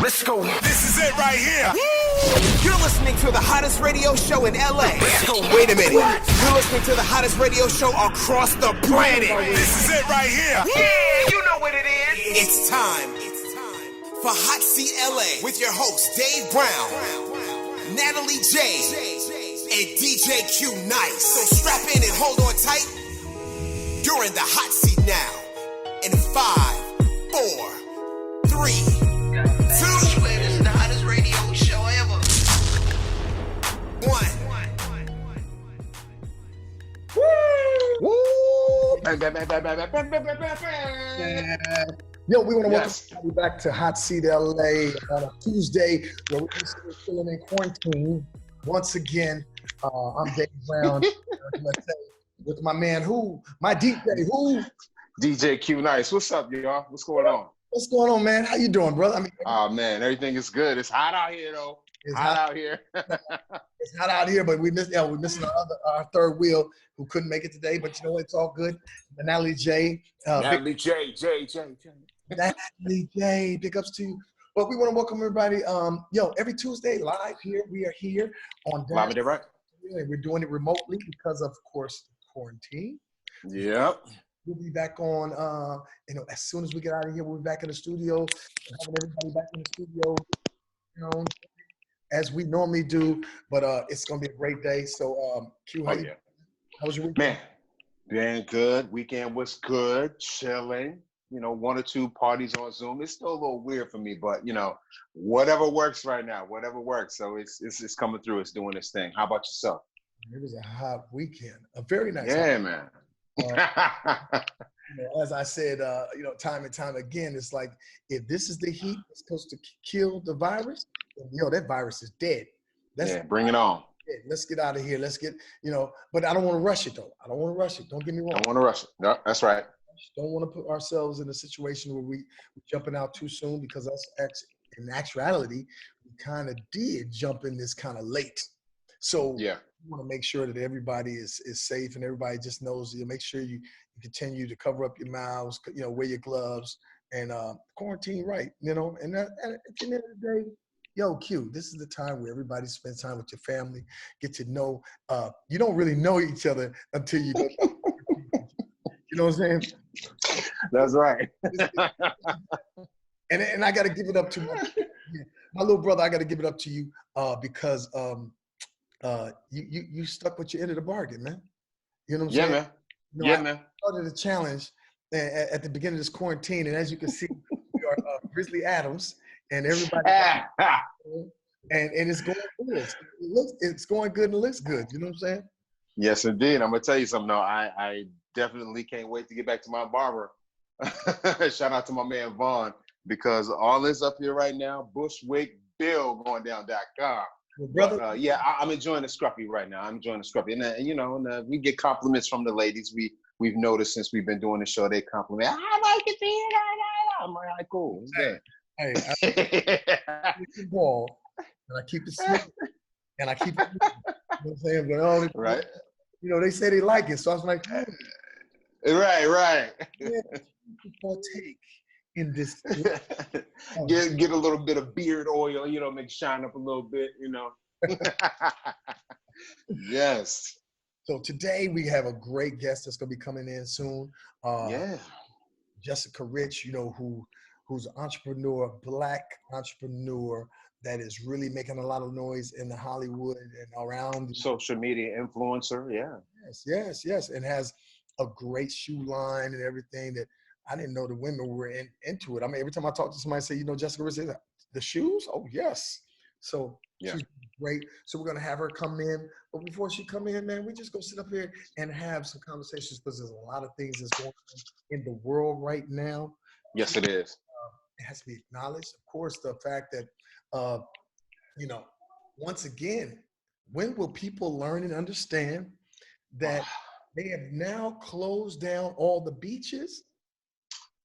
Let's go. This is it right here. You're listening to the hottest radio show in LA. Let's go. Wait a minute. What? You're listening to the hottest radio show across the planet. This is it right here. Yeah, you know what it is. It's time for Hot Seat LA with your hosts Dave Brown, Natalie J, and DJ Q Nice. So strap in and hold on tight. You're in the hot seat now. In 5, 4, 3, 2, It's the hottest radio show ever. 1. Yo, we want to welcome everybody back to Hot Seat LA on a Tuesday where we're still feeling in quarantine. Once again, I'm Dave Brown with my man my DJ DJ Q Nice. What's up, y'all? What's going on? What's going on, man? How you doing, brother? Oh man, everything is good. It's hot out here though. It's hot out here. It's hot out here, but we're missing our third wheel who couldn't make it today. But you know what? It's all good. Natalie J. Natalie J. Natalie J. Big ups to you. But we want to welcome everybody. Every Tuesday live here. We are here on Live it, right? We're doing it remotely because of course, quarantine. Yep. We'll be back on, as soon as we get out of here, we'll be back in the studio, having everybody back in the studio, as we normally do. But it's going to be a great day. So, Q, how was your weekend? Man, good. Weekend was good. Chilling. 1 or 2 parties on Zoom. It's still a little weird for me, but, whatever works right now, whatever works. So it's coming through. It's doing its thing. How about yourself? It was a hot weekend. A very nice man. As I said, time and time again, it's like, if this is the heat that's supposed to kill the virus, then, that virus is dead. Bring it on. Let's get out of here. Let's get, but I don't want to rush it, though. I don't want to rush it. Don't get me wrong. I don't want to rush it. No, that's right. Don't want to put ourselves in a situation where we're jumping out too soon, because in actuality, we kind of did jump in this kind of late. So we want to make sure that everybody is safe, and everybody just knows, make sure you continue to cover up your mouths, wear your gloves, and quarantine right, and at the end of the day, Q, this is the time where everybody spends time with your family, get to know, you don't really know each other until you go. You know what I'm saying? That's right. and I got to give it up to my little brother. I got to give it up to you because you stuck with your end of the bargain, man. You know what I'm saying? Man. I started a challenge at the beginning of this quarantine, and as you can see, we are Grizzly Adams, and everybody, and it's going good. It's going good and it looks good. You know what I'm saying? Yes, indeed. I'm gonna tell you something. No, I definitely can't wait to get back to my barber. Shout out to my man Vaughn, because all this up here right now, Bushwickbill going down.com. Well, brother, but, I'm enjoying the scruffy right now. I'm enjoying the scruffy, and we get compliments from the ladies. We've noticed since we've been doing the show, they compliment. I like it, man. I'm like, all right, cool. Hey, I keep the ball, and I keep it sweet, and I keep it. You know what I'm saying? But right. They say they like it, so I was like, Right. Partake in this. Get a little bit of beard oil, make it shine up a little bit, Yes. So today we have a great guest that's gonna be coming in soon. Jessica Rich, who's an entrepreneur, Black entrepreneur that is really making a lot of noise in the Hollywood and around. Social media influencer, yeah. Yes, and has a great shoe line and everything that I didn't know the women were into it. I mean, every time I talk to somebody, I say, Jessica Rich, the shoes? Oh, yes. So she's great. So we're going to have her come in. But before she come in, man, we just go sit up here and have some conversations, because there's a lot of things that's going on in the world right now. Yes, it is. It has to be acknowledged. Of course, the fact that, once again, when will people learn and understand that they have now closed down all the beaches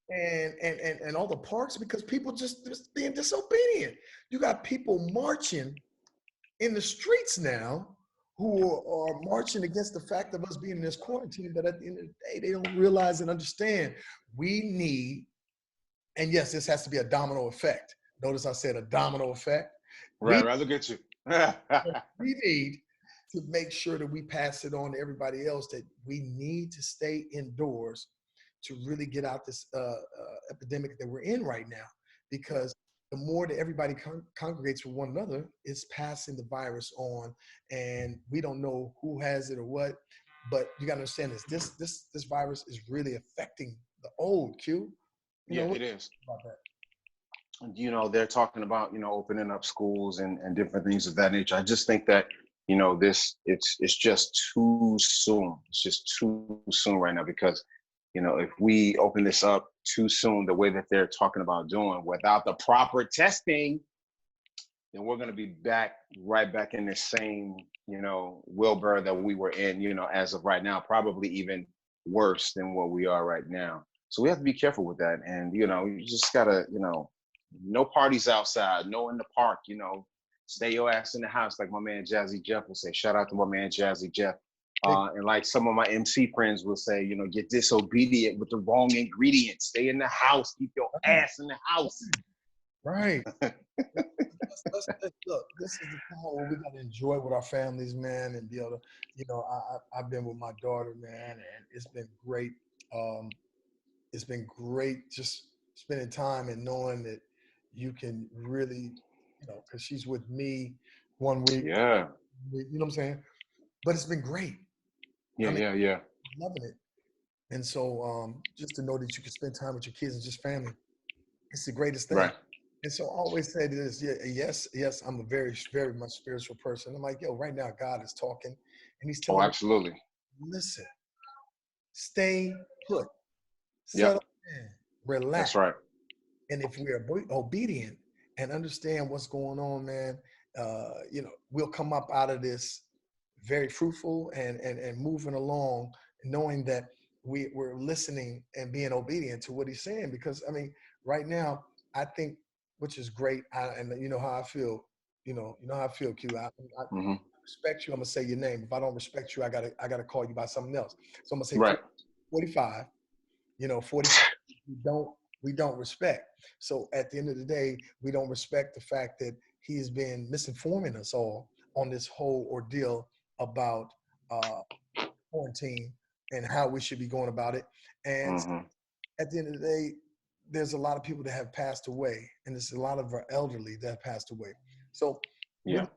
and all the parks because people just being disobedient? You got people marching in the streets now who are marching against the fact of us being in this quarantine, but at the end of the day, they don't realize and understand we need, and yes, this has to be a domino effect. Notice I said a domino effect. Right, right. Look at you. We need to make sure that we pass it on to everybody else that we need to stay indoors to really get out this epidemic that we're in right now. Because the more that everybody congregates with one another, it's passing the virus on, and we don't know who has it or what. But you got to understand this virus is really affecting the old Q. Yeah, it is. About that? You know, they're talking about, you know, opening up schools and different things of that nature. I just think that, you know, it's just too soon. It's just too soon right now because, you know, if we open this up too soon, the way that they're talking about doing without the proper testing, then we're going to be right back in the same, you know, wheelbarrow that we were in, you know, as of right now, probably even worse than what we are right now. So we have to be careful with that. And, you know, you just got to, you know, no parties outside, no in the park, you know, stay your ass in the house, like my man Jazzy Jeff will say. Shout out to my man Jazzy Jeff. And like some of my MC friends will say, you know, get disobedient with the wrong ingredients. Stay in the house, keep your ass in the house. Right. Let's look, this is the time where we got to enjoy with our families, man, and be able to, you know, I've been with my daughter, man, and it's been great. It's been great just spending time and knowing that you can really, you know, because she's with me one week. Yeah. You know what I'm saying? But it's been great. Yeah, yeah. Loving it. And so just to know that you can spend time with your kids and just family, it's the greatest thing. Right. And so I always say this, yes, I'm a very, very much spiritual person. I'm like, yo, right now God is talking and he's telling me, absolutely. Listen, stay put, settle in, relax. That's right. And if we're obedient and understand what's going on, man, you know, we'll come up out of this very fruitful and moving along, knowing that we're listening and being obedient to what he's saying. Because I mean, right now, I think, which is great, and you know how I feel, you know how I feel, Q. I respect you. I'm gonna say your name. If I don't respect you, I gotta call you by something else. So I'm gonna say right. 45. You know, 45. We don't respect. So at the end of the day, we don't respect the fact that he has been misinforming us all on this whole ordeal about quarantine and how we should be going about it. And at the end of the day, there's a lot of people that have passed away, and there's a lot of our elderly that have passed away. So yeah, make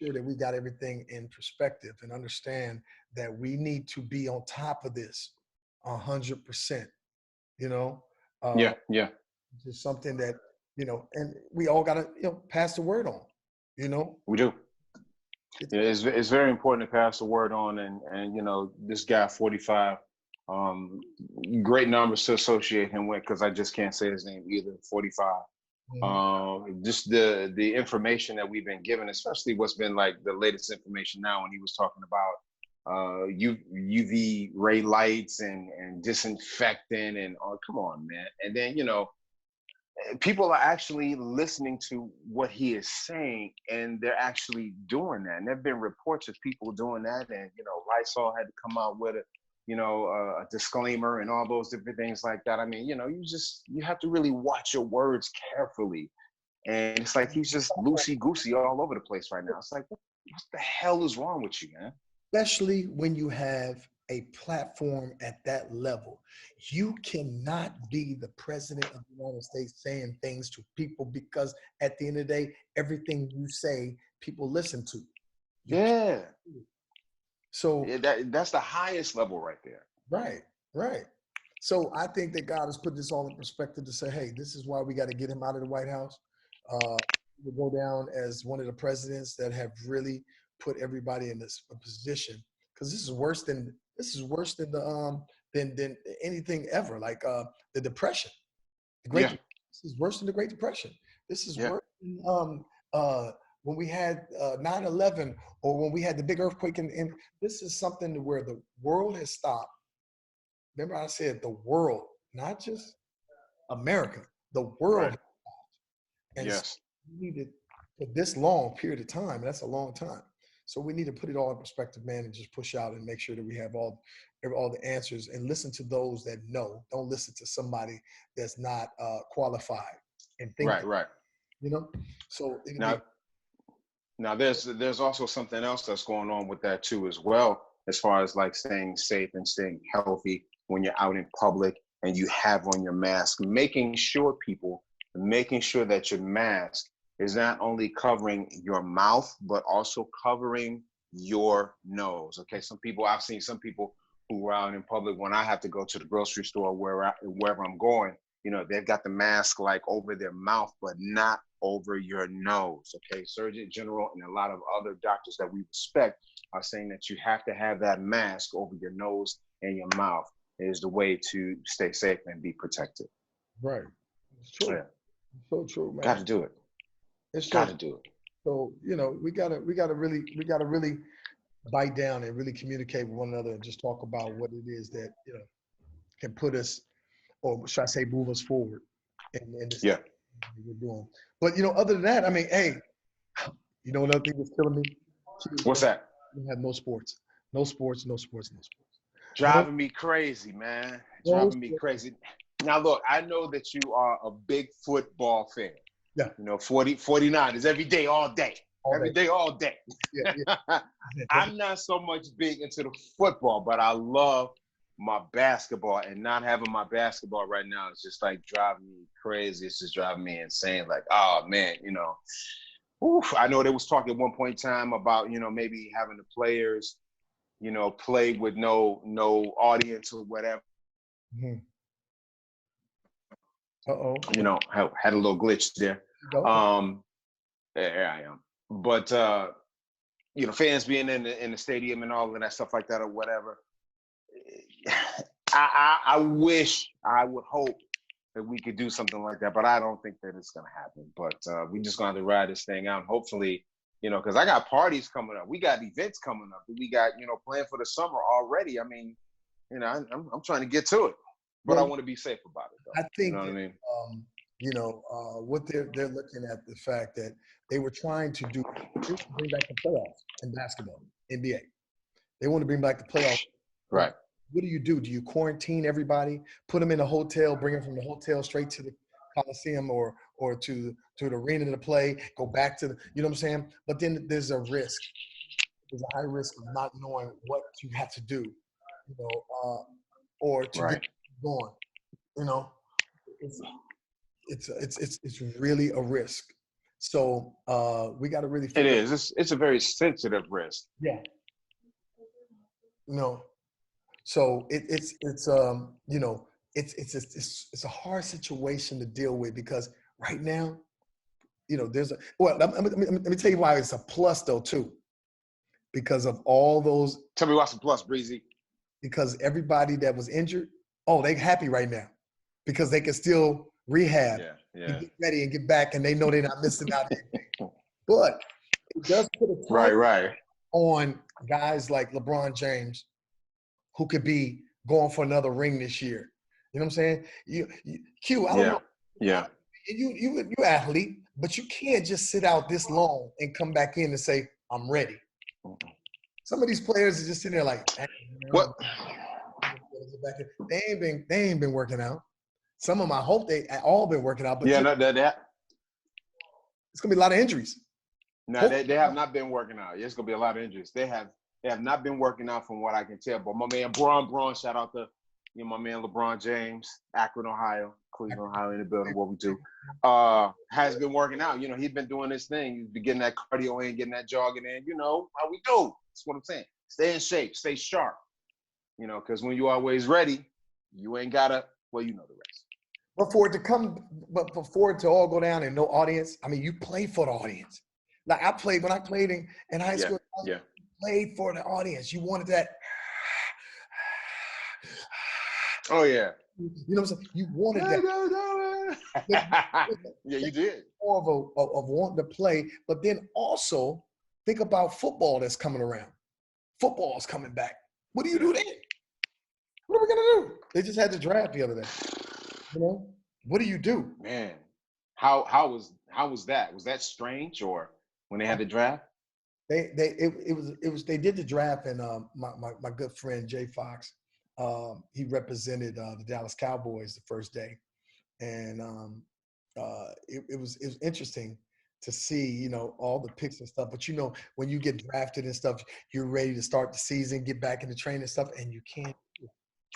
sure that we got everything in perspective and understand that we need to be on top of this 100%. You know, yeah. Just something that, you know, and we all got to, you know, pass the word on. You know, we do. It's very important to pass the word on, and you know, this guy 45. Great numbers to associate him with because I just can't say his name either. 45. Just the information that we've been given, especially what's been like the latest information now when he was talking about UV ray lights and disinfectant and come on, man. And then, you know, people are actually listening to what he is saying and they're actually doing that. And there've been reports of people doing that, and you know, Lysol had to come out with a disclaimer and all those different things like that. I mean, you know, you have to really watch your words carefully. And it's like he's just loosey-goosey all over the place right now. It's like, what the hell is wrong with you, man? Especially when you have a platform at that level. You cannot be the president of the United States saying things to people, because at the end of the day, everything you say, people listen to. Yeah. So that's the highest level right there. Right. So I think that God has put this all in perspective to say, hey, this is why we got to get him out of the White House. He will go down as one of the presidents that have really put everybody in this position, because this is worse than than anything ever. Like the Depression, This is worse than the Great Depression. This is worse than when we had 9/11 or when we had the big earthquake. And this is something where the world has stopped. Remember, I said the world, not just America. The world. Right. And yes. So we needed for this long period of time. That's a long time. So we need to put it all in perspective, man, and just push out and make sure that we have all the answers and listen to those that know. Don't listen to somebody that's not qualified. And think right. You know, so now there's also something else that's going on with that too as well, as far as like staying safe and staying healthy when you're out in public and you have on your mask, making sure that your mask is not only covering your mouth, but also covering your nose. Okay. I've seen some people who are out in public when I have to go to the grocery store wherever I'm going, you know, they've got the mask like over their mouth, but not over your nose. Okay. Surgeon General and a lot of other doctors that we respect are saying that you have to have that mask over your nose and your mouth is the way to stay safe and be protected. Right. It's true. Yeah. It's so true, man. Got to do it. It's got to do it. So, you know, we gotta really bite down and really communicate with one another and just talk about what it is that, you know, can put us, or should I say, move us forward in this thing we're doing. But, you know, other than that, I mean, hey, you know, another thing that's killing me? What's that? We have no sports. No sports, no sports, no sports. Driving me crazy, man. Driving me crazy. Now, look, I know that you are a big football fan. Yeah. You know, 49 is every day, all day. Every day, all day. Yeah. I'm not so much big into the football, but I love my basketball, and not having my basketball right now is just like driving me crazy. It's just driving me insane. Like, oh man, you know, I know there was talk at one point in time about, you know, maybe having the players, you know, play with no audience or whatever. Mm-hmm. You know, had a little glitch there. There I am. But you know, fans being in the stadium and all of that stuff like that or whatever. I would hope that we could do something like that, but I don't think that it's gonna happen. But we just gonna have to ride this thing out. And hopefully, you know, because I got parties coming up, we got events coming up, we got, you know, planned for the summer already. I mean, you know, I'm trying to get to it, but I want to be safe about it, though. I think, you know what I mean? You know, what they're looking at the fact that they were trying to bring back the playoffs in basketball, NBA. They want to bring back the playoffs. Right. What do? Do you quarantine everybody, put them in a hotel, bring them from the hotel straight to the Coliseum or to the arena to play, go back to the, you know what I'm saying? But then there's a risk. There's a high risk of not knowing what you have to do, you know, or to get going. You know, it's really a risk. So we got to really. It is. It's a very sensitive risk. Yeah. No. So it's you know, it's a hard situation to deal with because right now, you know, there's let me tell you why it's a plus though too, because of all those. Tell me what's the plus, Breezy. Because everybody that was injured, they happy right now because they can still rehab and get ready and get back, and they know they're not missing out anything. But it does put a time on guys like LeBron James, who could be going for another ring this year. You know what I'm saying? Q, I don't know. Yeah. You athlete, but you can't just sit out this long and come back in and say, I'm ready. Some of these players are just sitting there like, what? They ain't been working out. Some of them, I hope they all been working out. But it's gonna be a lot of injuries. No, they have not been working out. It's gonna be a lot of injuries. They have not been working out from what I can tell. But my man Braun, shout out to my man LeBron James, Akron, Ohio, Cleveland, Ohio, in the building. What we do has been working out. You know, he's been doing this thing. He's been getting that cardio in, getting that jogging in. You know how we do. That's what I'm saying. Stay in shape, stay sharp. You know, because when you're always ready, you ain't gotta. Well, you know the rest. But for it to all go down and no audience, I mean, you play for the audience. Like when I played in high school, I played for the audience. You wanted that. Oh yeah. You know what I'm saying? You wanted that. Yeah, you did. More of wanting to play, but then also think about football that's coming around. Football's coming back. What do you do then? What are we gonna do? They just had the draft the other day. You know, what do you do? Man, how was that? Was that strange, or when they had the draft? They did the draft, and my good friend Jay Fox, he represented the Dallas Cowboys the first day, and it was interesting to see, you know, all the picks and stuff. But you know, when you get drafted and stuff, you're ready to start the season, get back into training and stuff, and you can't.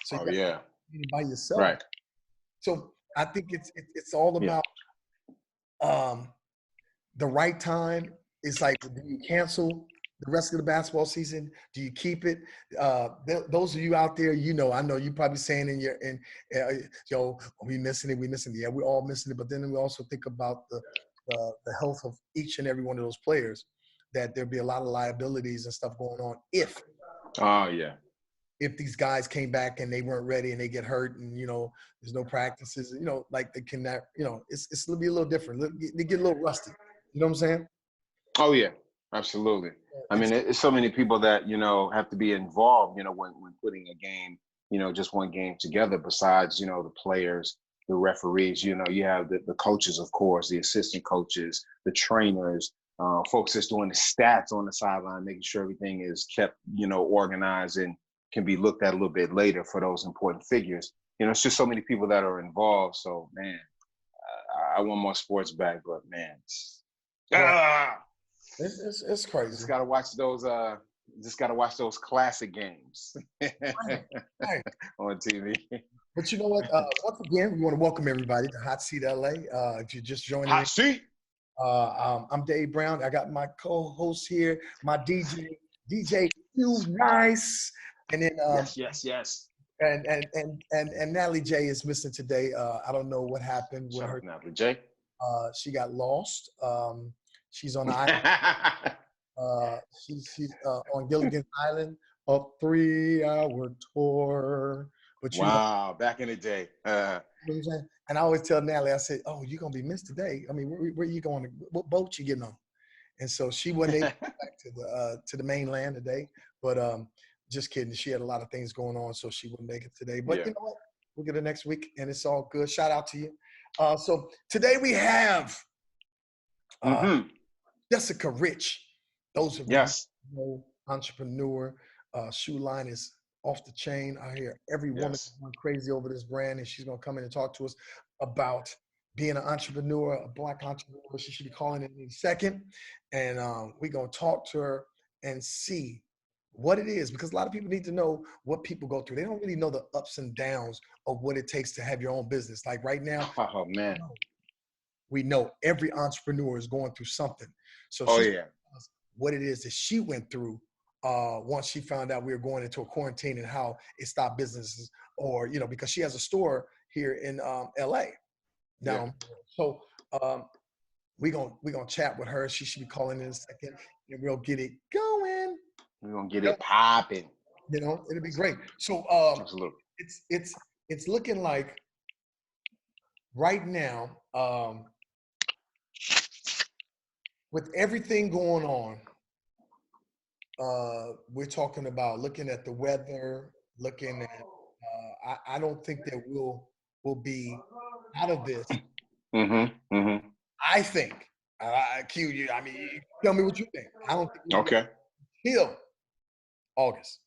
So you got to be by yourself. Right. So I think it's all about the right time. It's like, do you cancel the rest of the basketball season? Do you keep it? Those of you out there, you know, I know you probably saying yo, we missing it. Yeah, we're all missing it. But then we also think about the health of each and every one of those players, that there'd be a lot of liabilities and stuff going on if these guys came back and they weren't ready and they get hurt and, you know, there's no practices, you know, like they cannot, you know, it's going to be a little different. They get a little rusty. You know what I'm saying? Oh, yeah, absolutely. I mean, it's so many people that, you know, have to be involved, you know, when putting a game, you know, just one game together, besides, you know, the players, the referees, you know, you have the coaches, of course, the assistant coaches, the trainers, folks that's doing the stats on the sideline, making sure everything is kept, you know, organized and can be looked at a little bit later for those important figures. You know, it's just so many people that are involved. So, man, I want more sports back, but man, it's crazy. Just gotta watch those classic games right. on TV. But you know what? Once again, we want to welcome everybody to Hot Seat LA. If you're just joining Hot Seat. I'm Dave Brown. I got my co-host here, my DJ Q Nice. And then yes. And Natalie J is missing today. I don't know what happened with her. Natalie J. She got lost. She's on the island. She's on Gilligan's Island, a 3-hour tour. But wow, back in the day. You know what I'm saying? And I always tell Natalie, I said, "Oh, you're gonna be missed today. I mean, where are you going? What boat you getting on?" And so she wasn't able to get back to the mainland today. But just kidding. She had a lot of things going on, so she wouldn't make it today. But you know what? We'll get her next week, and it's all good. Shout out to you. So today we have Jessica Rich. Those of you who know, entrepreneur. Shoe line is off the chain. I hear every woman going crazy over this brand, and she's going to come in and talk to us about being an entrepreneur, a Black entrepreneur. She should be calling in a second. And we're going to talk to her and see what it is, because a lot of people need to know what people go through. They don't really know the ups and downs of what it takes to have your own business. Like right now, we know every entrepreneur is going through something. So what it is that she went through once she found out we were going into a quarantine, and how it stopped businesses, or, you know, because she has a store here in LA now. So we're gonna chat with her. She should be calling in a second, and we'll get it going. We're gonna get it popping. You know, it'll be great. So absolutely. It's looking like right now, with everything going on, we're talking about looking at the weather, looking at I don't think that we'll be out of this. I think Q, you, I mean, you tell me what you think. I don't think we'll till August.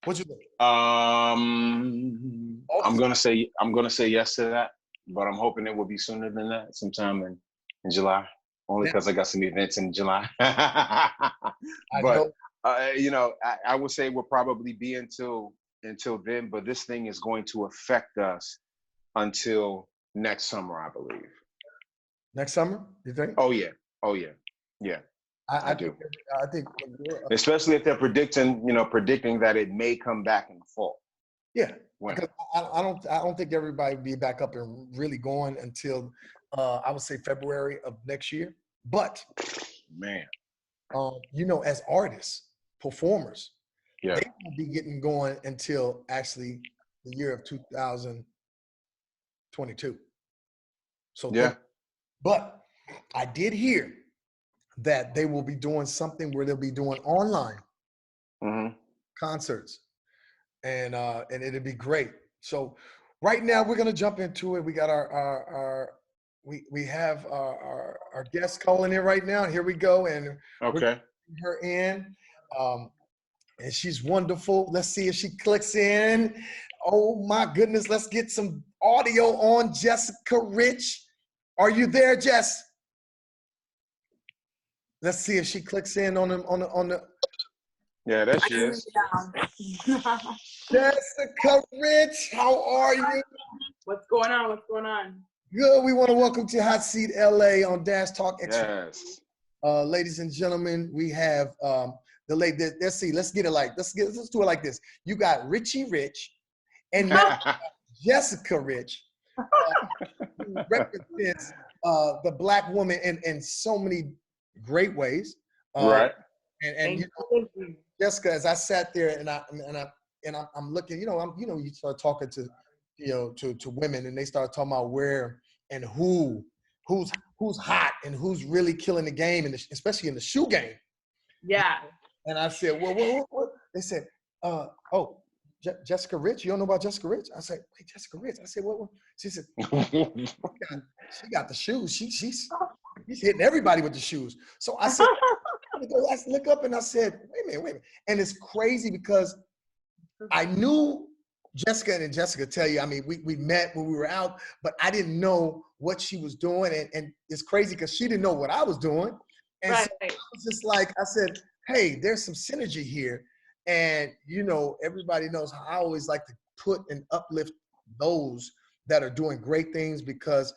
What you think? I'm gonna say yes to that, but I'm hoping it will be sooner than that, sometime in July. Only because I got some events in July. But you know, I would say we'll probably be until then. But this thing is going to affect us until next summer, I believe. Next summer, you think? Oh yeah. I do. I think, especially if they're predicting that it may come back in the fall. Yeah, because I don't think everybody will be back up and really going until I would say February of next year. But man, you know, as artists, performers, they won't be getting going until actually the year of 2022. So but I did hear that they will be doing something where they'll be doing online concerts, and it'll be great. So right now we're gonna jump into it. We got we have our guest calling in right now. Here we go, and we're getting her in, and she's wonderful. Let's see if she clicks in. Oh my goodness, let's get some audio on Jessica Rich. Are you there, Jess? Let's see if she clicks in on the. Yeah, there she is. Jessica Rich, how are you? What's going on? What's going on? Good. We want to welcome to Hot Seat LA on Dash Talk. Yes. Ladies and gentlemen, we have the lady. Let's see. Let's do it like this. You got Richie Rich and Jessica Rich, who represents the Black woman in so many great ways. Right. And Jessica, as I sat there and I'm looking, you start talking to to women, and they start talking about where and who's hot and who's really killing the game, and especially in the shoe game. Yeah. And I said, what? They said, Jessica Rich. You don't know about Jessica Rich? I said, wait, Jessica Rich. I said, what? She said, she got the shoes. She's hitting everybody with the shoes. So I said, I look up and I said, wait a minute. And it's crazy because I knew Jessica, and Jessica tell you, I mean, we met when we were out, but I didn't know what she was doing. And it's crazy because she didn't know what I was doing. And right. So it was just like, I said, hey, there's some synergy here. And, everybody knows how I always like to put and uplift those that are doing great things, because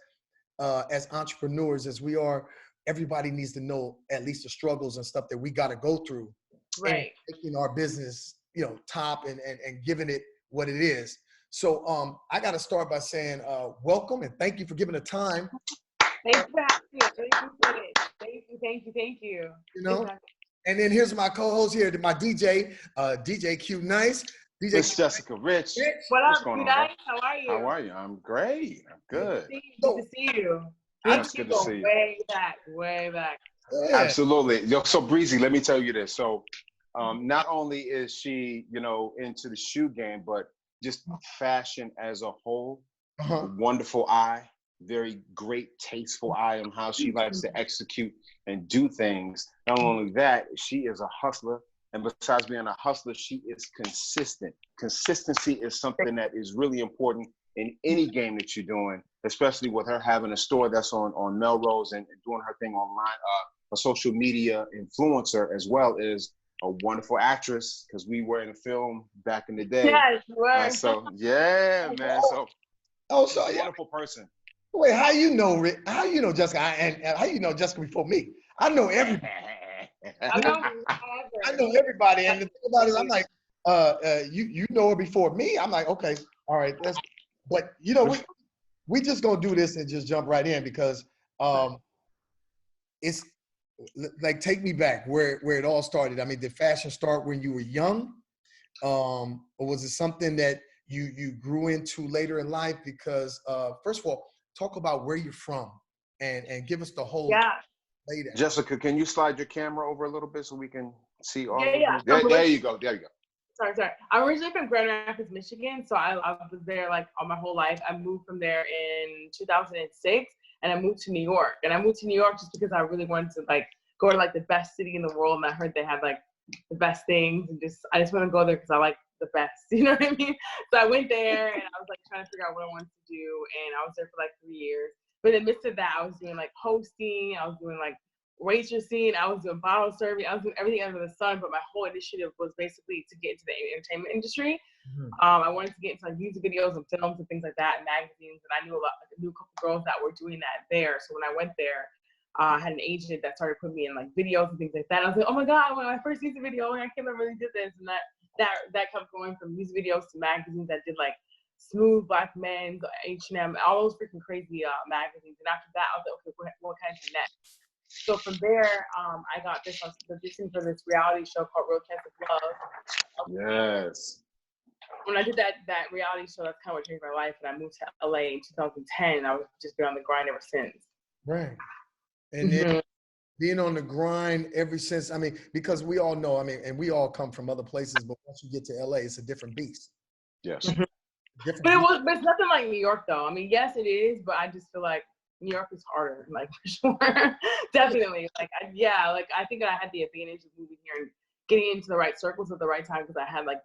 as entrepreneurs, as we are, everybody needs to know at least the struggles and stuff that we got to go through. Right. In our business, top and giving it what it is. So I got to start by saying welcome and thank you for giving the time. Thank you for having me. Thank you. And then here's my co-host here, my DJ, DJ Q Nice. DJ It's Jessica Rich. What up, Q Nice? How are you? How are you? I'm great. I'm good. Good to see you. It's good to see you. Way back. Yeah. Absolutely. So Breezy, let me tell you this. So not only is she, into the shoe game, but just fashion as a whole. Wonderful eye, very great, tasteful eye on how she likes to execute and do things. Not only that, she is a hustler. And besides being a hustler, she is consistent. Consistency is something that is really important in any game that you're doing, especially with her having a store that's on Melrose and doing her thing online, a social media influencer, as well as a wonderful actress, because we were in a film back in the day. Yes, you were. So, yeah, man. So, So wonderful person. Wait, how you know Jessica? And how you know Jessica before me? I know everybody. I know everybody. And the thing about it is, I'm like, you know her before me. I'm like, okay, all right. But we just gonna do this and just jump right in, because it's like, take me back where it all started. I mean, did fashion start when you were young, or was it something that you grew into later in life? Because first of all, talk about where you're from and give us the whole. Yeah. Later. Jessica, can you slide your camera over a little bit so we can see all of Yeah. you? There you go. Sorry. I'm originally from Grand Rapids, Michigan, so I was there like all my whole life. I moved from there in 2006, and I moved to New York. And I moved to New York just because I really wanted to like go to like the best city in the world, and I heard they had like the best things, and I just want to go there because I like the best. You know what I mean? So I went there, and I was like trying to figure out what I wanted to do, and I was there for like 3 years. But in the midst of that, I was doing like hosting, I was doing like waitressing, I was doing bottle serving, I was doing everything under the sun. But my whole initiative was basically to get into the entertainment industry. I wanted to get into like music videos and films and things like that, and magazines. And I knew a couple girls that were doing that there. So when I went there, I had an agent that started putting me in like videos and things like that. And I was like, oh my God, when I first music video, I can't believe I really did this. And that kept going from music videos to magazines that did like Smooth, Black Men, H&M, all those freaking crazy magazines. And after that, I was like, okay, what can I do next? So from there, I got this audition for this reality show called Real Chance of Love. Yes. When I did that reality show, that's kind of what changed my life. And I moved to LA in 2010. And I was just been on the grind ever since. Right. And then being on the grind ever since, I mean, because we all know, I mean, and we all come from other places, but once you get to LA, it's a different beast. Yes. But it's nothing like New York, though. I mean, yes, it is, but I just feel like New York is harder, like, for sure. Definitely. Like, I think that I had the advantage of moving here and getting into the right circles at the right time, because I had, like,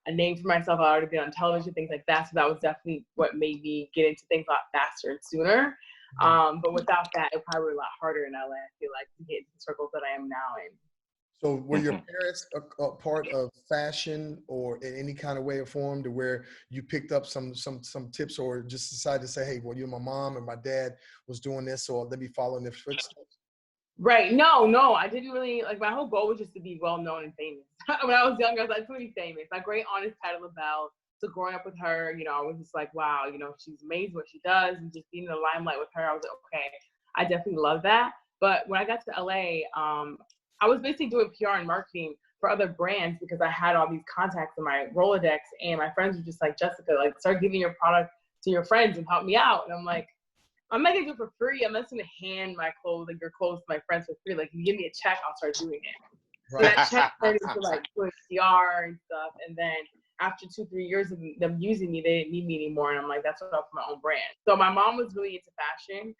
a name for myself. I'd already been on television, things like that. So that was definitely what made me get into things a lot faster and sooner. But without that, it probably would be a lot harder in LA, I feel like, to get into the circles that I am now in. So were your parents a part of fashion or in any kind of way or form to where you picked up some tips or just decided to say, hey, well, my mom and my dad was doing this, so let me follow in their footsteps? Right. No, I didn't really, like, my whole goal was just to be well-known and famous. When I was younger, I was like, to be famous. My great aunt is Patti LaBelle. So growing up with her, I was just like, wow, she's amazing what she does. And just being in the limelight with her, I was like, okay, I definitely love that. But when I got to LA, I was basically doing PR and marketing for other brands because I had all these contacts in my Rolodex, and my friends were just like, Jessica, like, start giving your product to your friends and help me out. And I'm like, I'm not gonna do it for free. I'm not gonna hand my clothes, like your clothes, to my friends for free. Like, if you give me a check, I'll start doing it. Right. So that check turned into like doing PR and stuff. And then after 2-3 years of them using me, they didn't need me anymore. And I'm like, that's what I'll for my own brand. So my mom was really into fashion.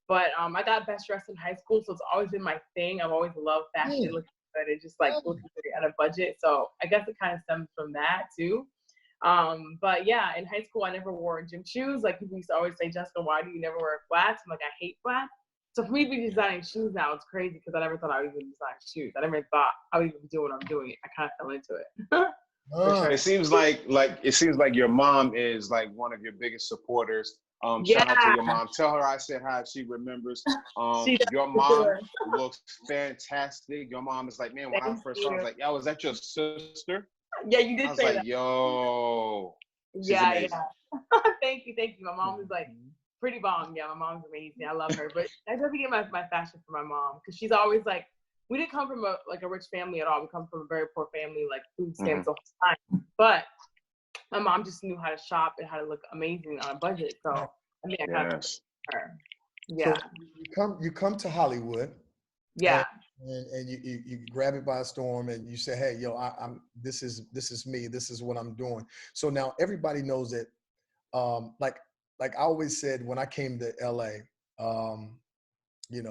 But I got best dressed in high school, so it's always been my thing. I've always loved fashion, looking good, and just like looking good on a budget. So I guess it kind of stems from that too. But yeah, in high school, I never wore gym shoes. Like, people used to always say, Jessica, why do you never wear flats? I'm like, I hate flats. So for me to be designing shoes now, it's crazy because I never thought I would even design shoes. I never thought I would even do what I'm doing. I kind of fell into it. Sure. It seems like your mom is like one of your biggest supporters. Shout out to your mom. Tell her I said hi if she remembers. Your mom looks fantastic. Your mom is like, man, when I first saw her, I was like, yo, is that your sister? Yeah, you did say that. I was like, yo. Yeah. Thank you. My mom is like pretty bomb. Yeah, my mom's amazing. I love her. But I definitely get my fashion from my mom because she's always like, we didn't come from a rich family at all. We come from a very poor family, like food stamps the whole time. But my mom just knew how to shop and how to look amazing on a budget. So I mean, I kind of her. Yeah. So you come to Hollywood. Yeah. And you grab it by storm and you say, hey, yo, this is me. This is what I'm doing. So now everybody knows that. Like I always said when I came to LA, you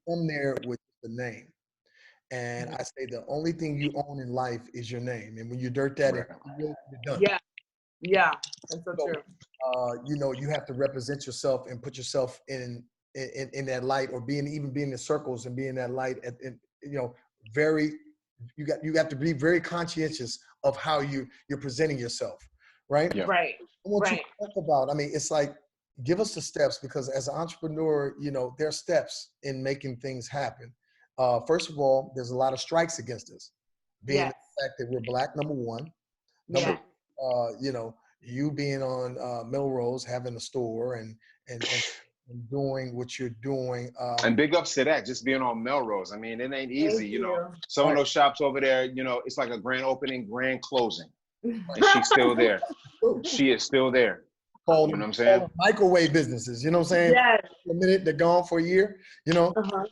come there with the name. And I say the only thing you own in life is your name. And when you dirt that, you're done. Yeah, that's so true. You have to represent yourself and put yourself in that light, or being in circles and being that light. You have to be very conscientious of how you're presenting yourself, right? Yeah. Right. I want you to talk about. I mean, it's like, give us the steps, because as an entrepreneur, there are steps in making things happen. First of all, there's a lot of strikes against us, being the fact that we're Black, number one. Number, you being on Melrose, having a store and doing what you're doing. And big ups to that, just being on Melrose. I mean, it ain't easy, Some of those shops over there, it's like a grand opening, grand closing. And she's still there. She is still there. You know what I'm saying? Microwave businesses, you know what I'm saying? Yeah. For a minute, they're gone for a year, So talk about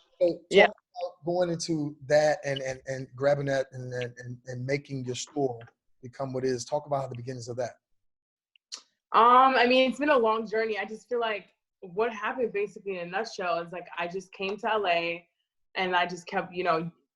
going into that and grabbing that and making your store become what it is. Talk about the beginnings of that. I mean, it's been a long journey. I just feel like what happened basically in a nutshell is like, I just came to LA and I just kept,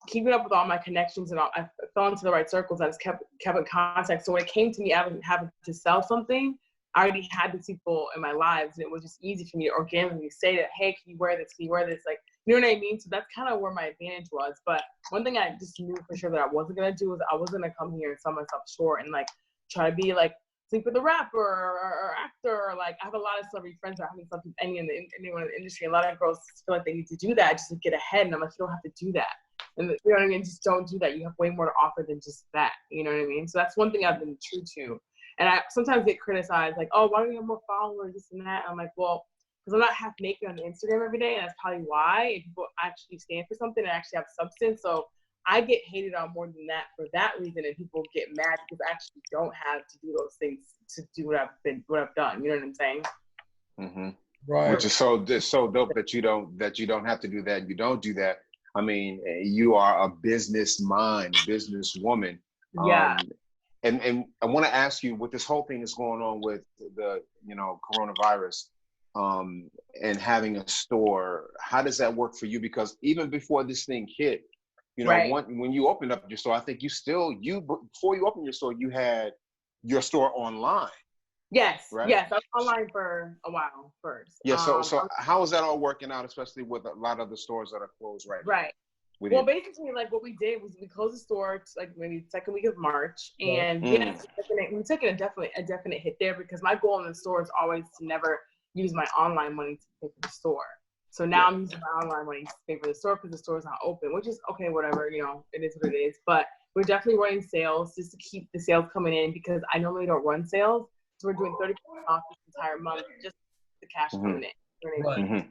keeping up with all my connections and all. I fell into the right circles. I just kept in contact. So when it came to me having to sell something, I already had these people in my lives, and it was just easy for me to organically say that, hey, can you wear this? Can you wear this? Like, you know what I mean? So that's kind of where my advantage was. But one thing I just knew for sure that I wasn't going to do was I wasn't going to come here and sell myself short and like try to be like sleep with a rapper or actor. Like, I have a lot of celebrity friends that are having something, anyone in the industry. A lot of girls feel like they need to do that just to get ahead. And I'm like, you don't have to do that. And you know what I mean? Just don't do that. You have way more to offer than just that. You know what I mean? So that's one thing I've been true to. And I sometimes get criticized, like, oh, why don't you have more followers, this and that? And I'm like, well, because I'm not half naked on Instagram every day, and that's probably why. If people actually stand for something and actually have substance. So I get hated on more than that for that reason, and people get mad because I actually don't have to do those things to do what I've done. You know what I'm saying? Mm-hmm. Right. Which is so dope that you don't have to do that. You don't do that. I mean, you are a business mind, business woman. Yeah. And I want to ask you, what this whole thing is going on with the, coronavirus, and having a store, how does that work for you? Because even before this thing hit, You know, when you opened up your store, I think before you opened your store, you had your store online. Yes, right? yes, I was online for a while first. Yeah, so how is that all working out, especially with a lot of the stores that are closed right now? Right. Well, basically, like what we did was we closed the store like maybe second week of March, and yes, we took a definite hit there because my goal in the store is always to never use my online money to pay for the store. So now I'm using my online money to pay for the store because the store is not open, which is okay, whatever, you know, it is what it is. But we're definitely running sales just to keep the sales coming in because I normally don't run sales. So we're doing 30% off this entire month, just the cash coming in. Right.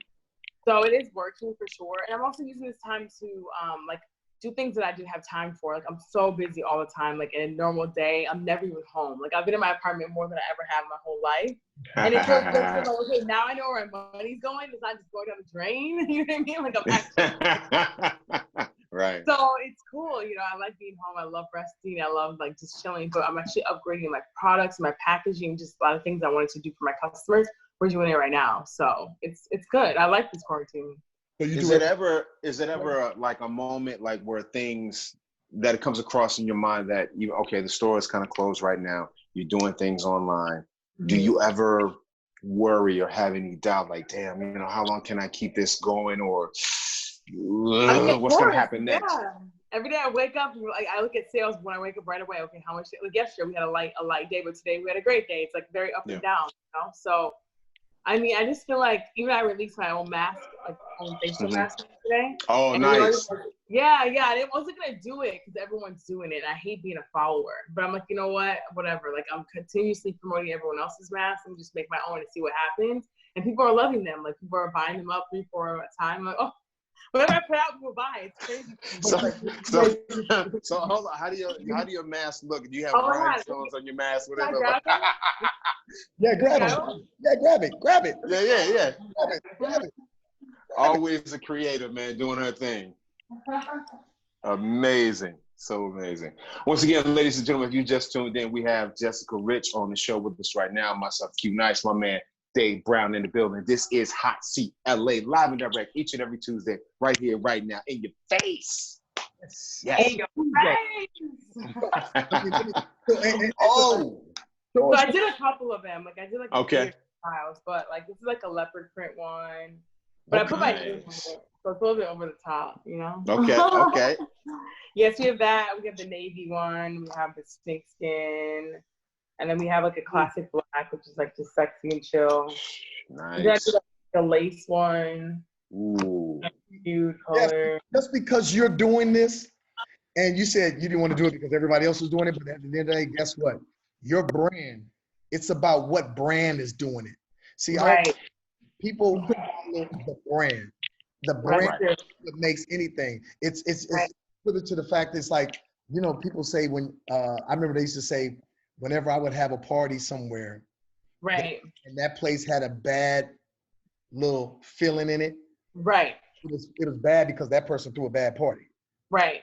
So it is working for sure. And I'm also using this time to like do things that I do have time for. Like I'm so busy all the time. Like in a normal day, I'm never even home. Like I've been in my apartment more than I ever have my whole life. And it feels good to know, okay, now I know where my money's going. It's not just going down the drain. You know what I mean? Like I'm actually right. So it's cool. You know, I like being home. I love resting. I love like just chilling. But I'm actually upgrading my products, my packaging, just a lot of things I wanted to do for my customers. We're doing it right now. So it's good. I like this quarantine. So is it ever like a moment like where things that it comes across in your mind that the store is kind of closed right now, you're doing things online. Do you ever worry or have any doubt like, damn, you know, how long can I keep this going, or what's going to happen next? Yeah. Every day I wake up, like I look at sales when I wake up right away. Okay, how much? Like yesterday we had a light day, but today we had a great day. It's like very up and down, you know. So, I mean, I just feel like even I released my own mask, like own facial mask today. Oh, nice. Yeah. I wasn't gonna do it because everyone's doing it. I hate being a follower, but I'm like, you know what? Whatever. Like I'm continuously promoting everyone else's masks and just make my own and see what happens. And people are loving them. Like people are buying them up 3-4 at a time. Like, oh. Whatever I put out, people buy. It's crazy. So hold on. How do your mask look? Do you have rhinestones on your mask? Whatever. Yeah, grab it. Yeah, grab it. Yeah. Grab it. Always a creative, man, doing her thing. Amazing. So amazing. Once again, ladies and gentlemen, if you just tuned in, we have Jessica Rich on the show with us right now. Myself, Q Nice, my man, Dave Brown in the building. This is Hot Seat LA, live and direct each and every Tuesday, right here, right now, in your face. Yes. In your face. Oh. So I did a couple of them. Like I did like okay. styles, but like this is like a leopard print one. But I put my name on it, so it's a little bit over the top, you know. Okay. Yes, we have that. We have the navy one. We have the snakeskin. And then we have like a classic black, which is like just sexy and chill. Nice. Then like the lace one. Ooh. Cute color. Yeah, just because you're doing this, and you said you didn't want to do it because everybody else was doing it, but at the end of the day, guess what? Your brand, it's about what brand is doing it. See, people follow the brand. The brand that makes anything. It's further to the fact it's like, you know, people say when, I remember they used to say, whenever I would have a party somewhere, and that place had a bad little feeling in it, it was bad because that person threw a bad party. Right.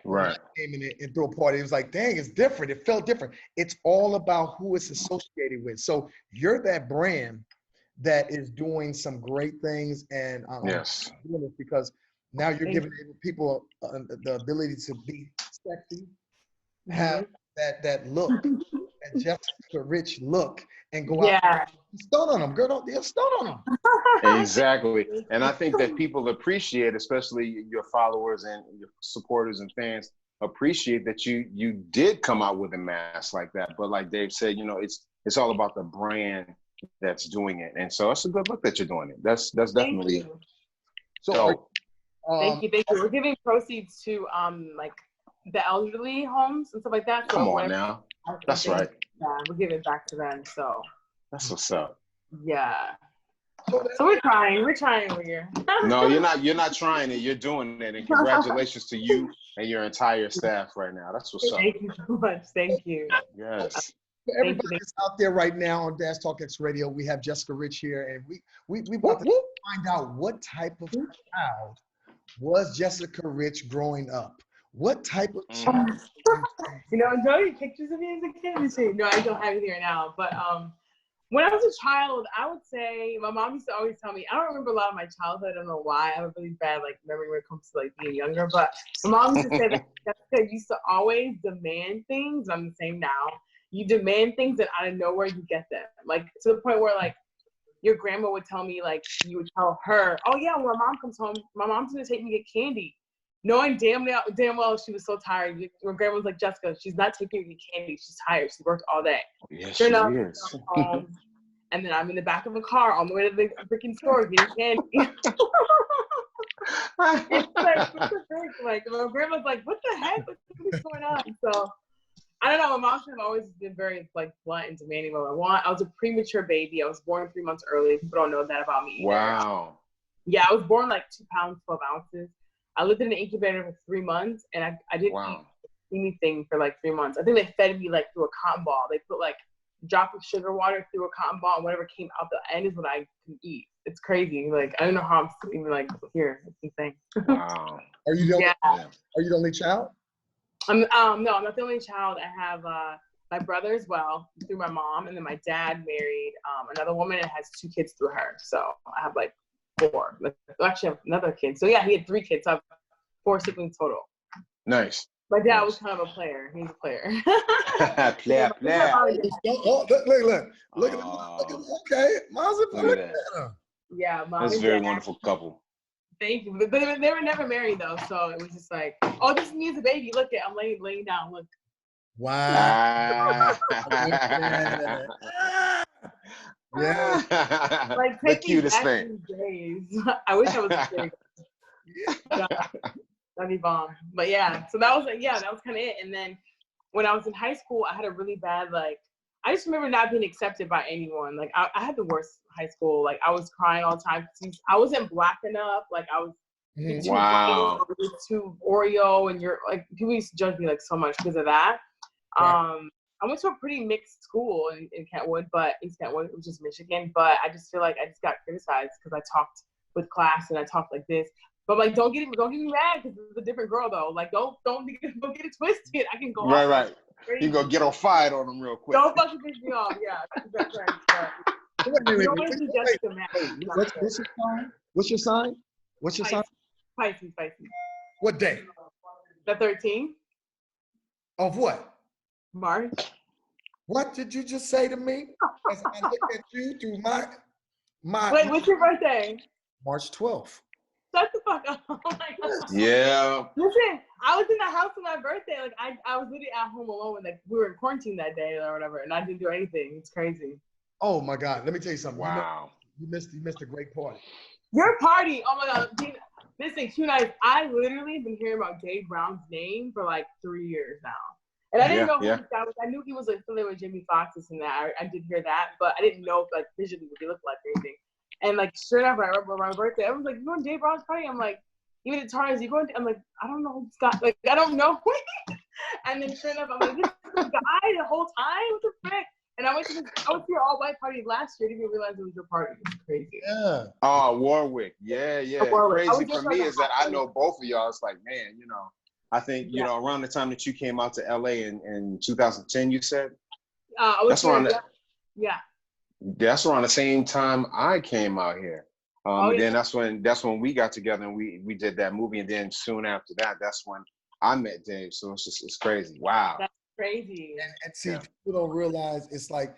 Came in and threw a party. It was like, dang, it's different. It felt different. It's all about who it's associated with. So you're that brand that is doing some great things, and yes, doing it because now you're giving people the ability to be sexy, have that look. And Jessica Rich look and go out and stun on them. Girl, don't stun on them. Exactly. And I think that people appreciate, especially your followers and your supporters and fans, appreciate that you did come out with a mask like that. But like Dave said, you know, it's all about the brand that's doing it. And so it's a good look that you're doing it. That's definitely it. So thank you. We're giving proceeds to like the elderly homes and stuff like that. So come on now. That's right. Yeah, we're giving back to them. So that's what's up. Yeah. So we're trying over here. No, you're not trying it. You're doing it. And congratulations to you and your entire staff right now. That's what's up. Thank you so much. Thank you. Yes. For everybody that's out there right now on Dash Talk X Radio, we have Jessica Rich here, and we about to find out what type of child was Jessica Rich growing up. What type of child? You know, enjoy pictures of me as a kid. No, I don't have it here now. But When I was a child, I would say my mom used to always tell me, I don't remember a lot of my childhood. I don't know why. I have a really bad memory when it comes to being younger. But my mom used to say that Jessica used to always demand things. I'm the same now. You demand things and out of nowhere you get them. To the point where your grandma would tell me, you would tell her, oh yeah, when my mom comes home, my mom's gonna take me to get candy. Knowing damn well she was so tired. Your grandma was like, Jessica, she's not taking me to candy. She's tired. She worked all day. Yes, Sure enough, she is. And then I'm in the back of a car on the way to the freaking store getting candy. It's my grandma's like, what the heck? What's going on? So I don't know. My mom's have always been very blunt and demanding what I want. I was a premature baby. I was born 3 months early. People don't know that about me either. Wow. Yeah, I was born 2 pounds, 12 ounces. I lived in an incubator for 3 months, and I didn't eat anything for 3 months. I think they fed me through a cotton ball. They put a drop of sugar water through a cotton ball, and whatever came out the end is what I can eat. It's crazy. I don't know how I'm even here. It's insane. Wow. Are you the only child? No, I'm not the only child. I have my brother as well through my mom, and then my dad married another woman and has 2 kids through her. So I have 4. Actually, I have another kid. So yeah, he had 3 kids. So I have 4 siblings total. Nice. My dad was kind of a player. He's a player. player. Look at him. Okay, mom's a player. Yeah, that's a very wonderful couple. Thank you. But they were never married though, so it was just oh, this is me as a baby. Look I'm laying down. Look. Wow. Yeah. The cutest thing. Days. I wish I was a kid. That'd be bomb. But yeah, so that was kind of it. And then when I was in high school, I had a really bad I just remember not being accepted by anyone. I had the worst high school. I was crying all the time. I wasn't black enough. I was too wow. too Oreo, and people used to judge me so much because of that. Right. I went to a pretty mixed school in Kentwood, East Kentwood, which is Michigan. But I just feel I just got criticized because I talked with class and I talked like this. But don't get me mad because it's a different girl though. Don't get it twisted. I can go right. You gonna get on fired on them real quick. Don't fucking piss me off. Yeah, that's right. What's your sign? What's your sign? Pisces. What day? The 13th. Of what? March. What did you just say to me? As I look at you through my. Wait, what's your birthday? March 12th. Shut the fuck up. Oh my God. Yeah. Listen, I was in the house on my birthday. I was literally at home alone. We were in quarantine that day or whatever, and I didn't do anything. It's crazy. Oh my God. Let me tell you something. Wow. You missed a great party. Your party. Oh my God. Listen, Q-Nice, I literally been hearing about Dave Brown's name for 3 years now. And I didn't know who this guy was. I knew he was affiliated with Jimmy Foxx and that. I did hear that, but I didn't know if visually what he looked like or anything. And sure enough, I remember my birthday, everyone's like, you going to Dave Brown's party? I'm like, even at Tarnas, you going to? I'm like, I don't know who Scott, I don't know. And then sure enough, I'm like, this is the guy the whole time? What the frick? And I went to your all-white party last year. I didn't even realize it was your party. It's crazy. Yeah. Oh, Warwick. Yeah. Warwick. Crazy for me is that I know both of y'all. It's man, I think, around the time that you came out to LA in 2010, you said? That's around the same time I came out here. And then that's when we got together and we did that movie. And then soon after that, that's when I met Dave. So it's crazy. Wow. That's crazy. And see, people don't realize it's I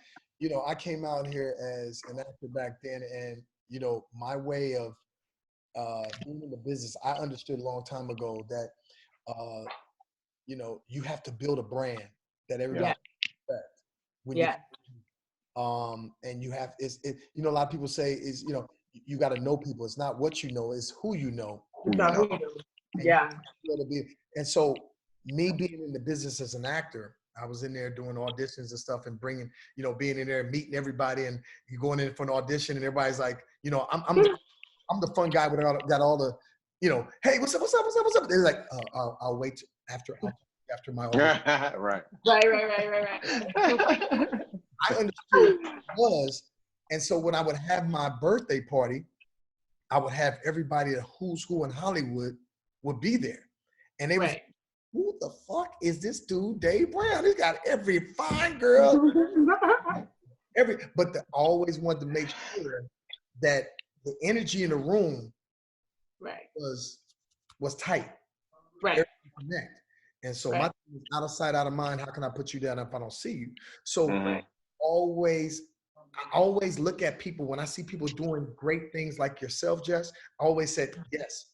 came out here as an actor back then, and my way of being in the business, I understood a long time ago that you have to build a brand that everybody respects. And you have a lot of people say is you got to know people. It's not what you know, it's who you know. Yeah. And so me being in the business as an actor, I was in there doing auditions and stuff and bringing, being in there and meeting everybody, and you going in for an audition and everybody's like, I'm the fun guy with got all the, hey, what's up? They're like, I'll wait after my audition. Right. I understood what it was. And so when I would have my birthday party, I would have everybody at who's who in Hollywood would be there. And they was, who the fuck is this dude, Dave Brown? He's got every fine girl. But I always wanted to make sure that the energy in the room was tight. Right. Connect. And so my thing is out of sight, out of mind. How can I put you down if I don't see you? So I always look at people when I see people doing great things like yourself, Jess. I always said, yes,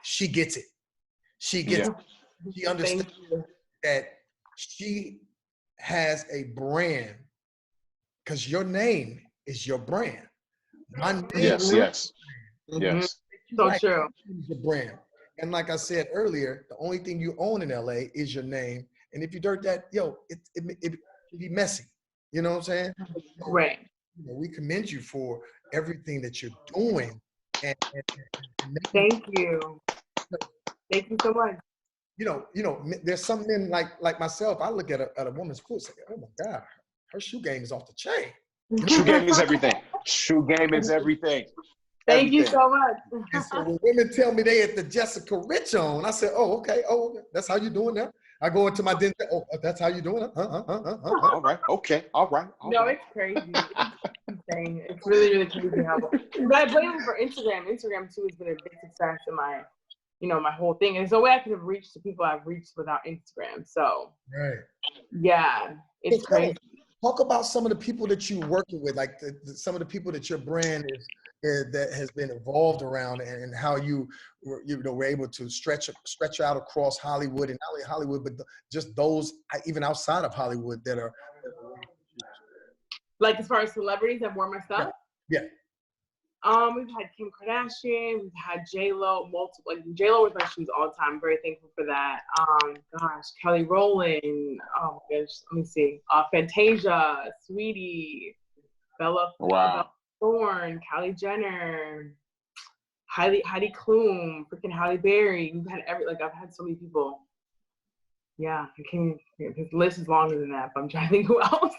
she gets it. She gets it. She understands that she has a brand because your name is your brand. My name yes. So true. Is your brand. And like I said earlier, the only thing you own in LA is your name. And if you dirt that, it can be messy. You know what I'm saying? Right. We commend you for everything that you're doing. And thank you. Thank you so much. There's some men like myself. I look at a woman's foot and say, "Oh my God, her shoe game is off the chain." Shoe game is everything. Shoe game is everything. Thank you so much. And so when women tell me they at the Jessica Rich on, I said, "Oh, okay. Oh, that's how you doing that." I go into my dinner. Oh, that's how you doing it. All right. Okay. All right. It's crazy. It's insane. It's really, really crazy how. But I blame them for Instagram. Instagram too has been a big success in my, my whole thing. And there's no way I could have reached the people I've reached without Instagram. So. Right. Yeah, it's crazy. Talk about some of the people that you're working with, like some of the people that your brand that has been evolved around, and how you were able to stretch out across Hollywood, and not only Hollywood, but just those even outside of Hollywood that are. Like as far as celebrities that wore my stuff? Yeah. We've had Kim Kardashian, we've had J-Lo, multiple. Like J-Lo wears my shoes all the time. I'm very thankful for that. Kelly Rowland. Oh my gosh, let me see. Fantasia, Sweetie, Bella Thorne, Kylie Jenner, Heidi Klum, freaking Halle Berry. We've had I've had so many people. Yeah, his list is longer than that, but I'm trying to think who else.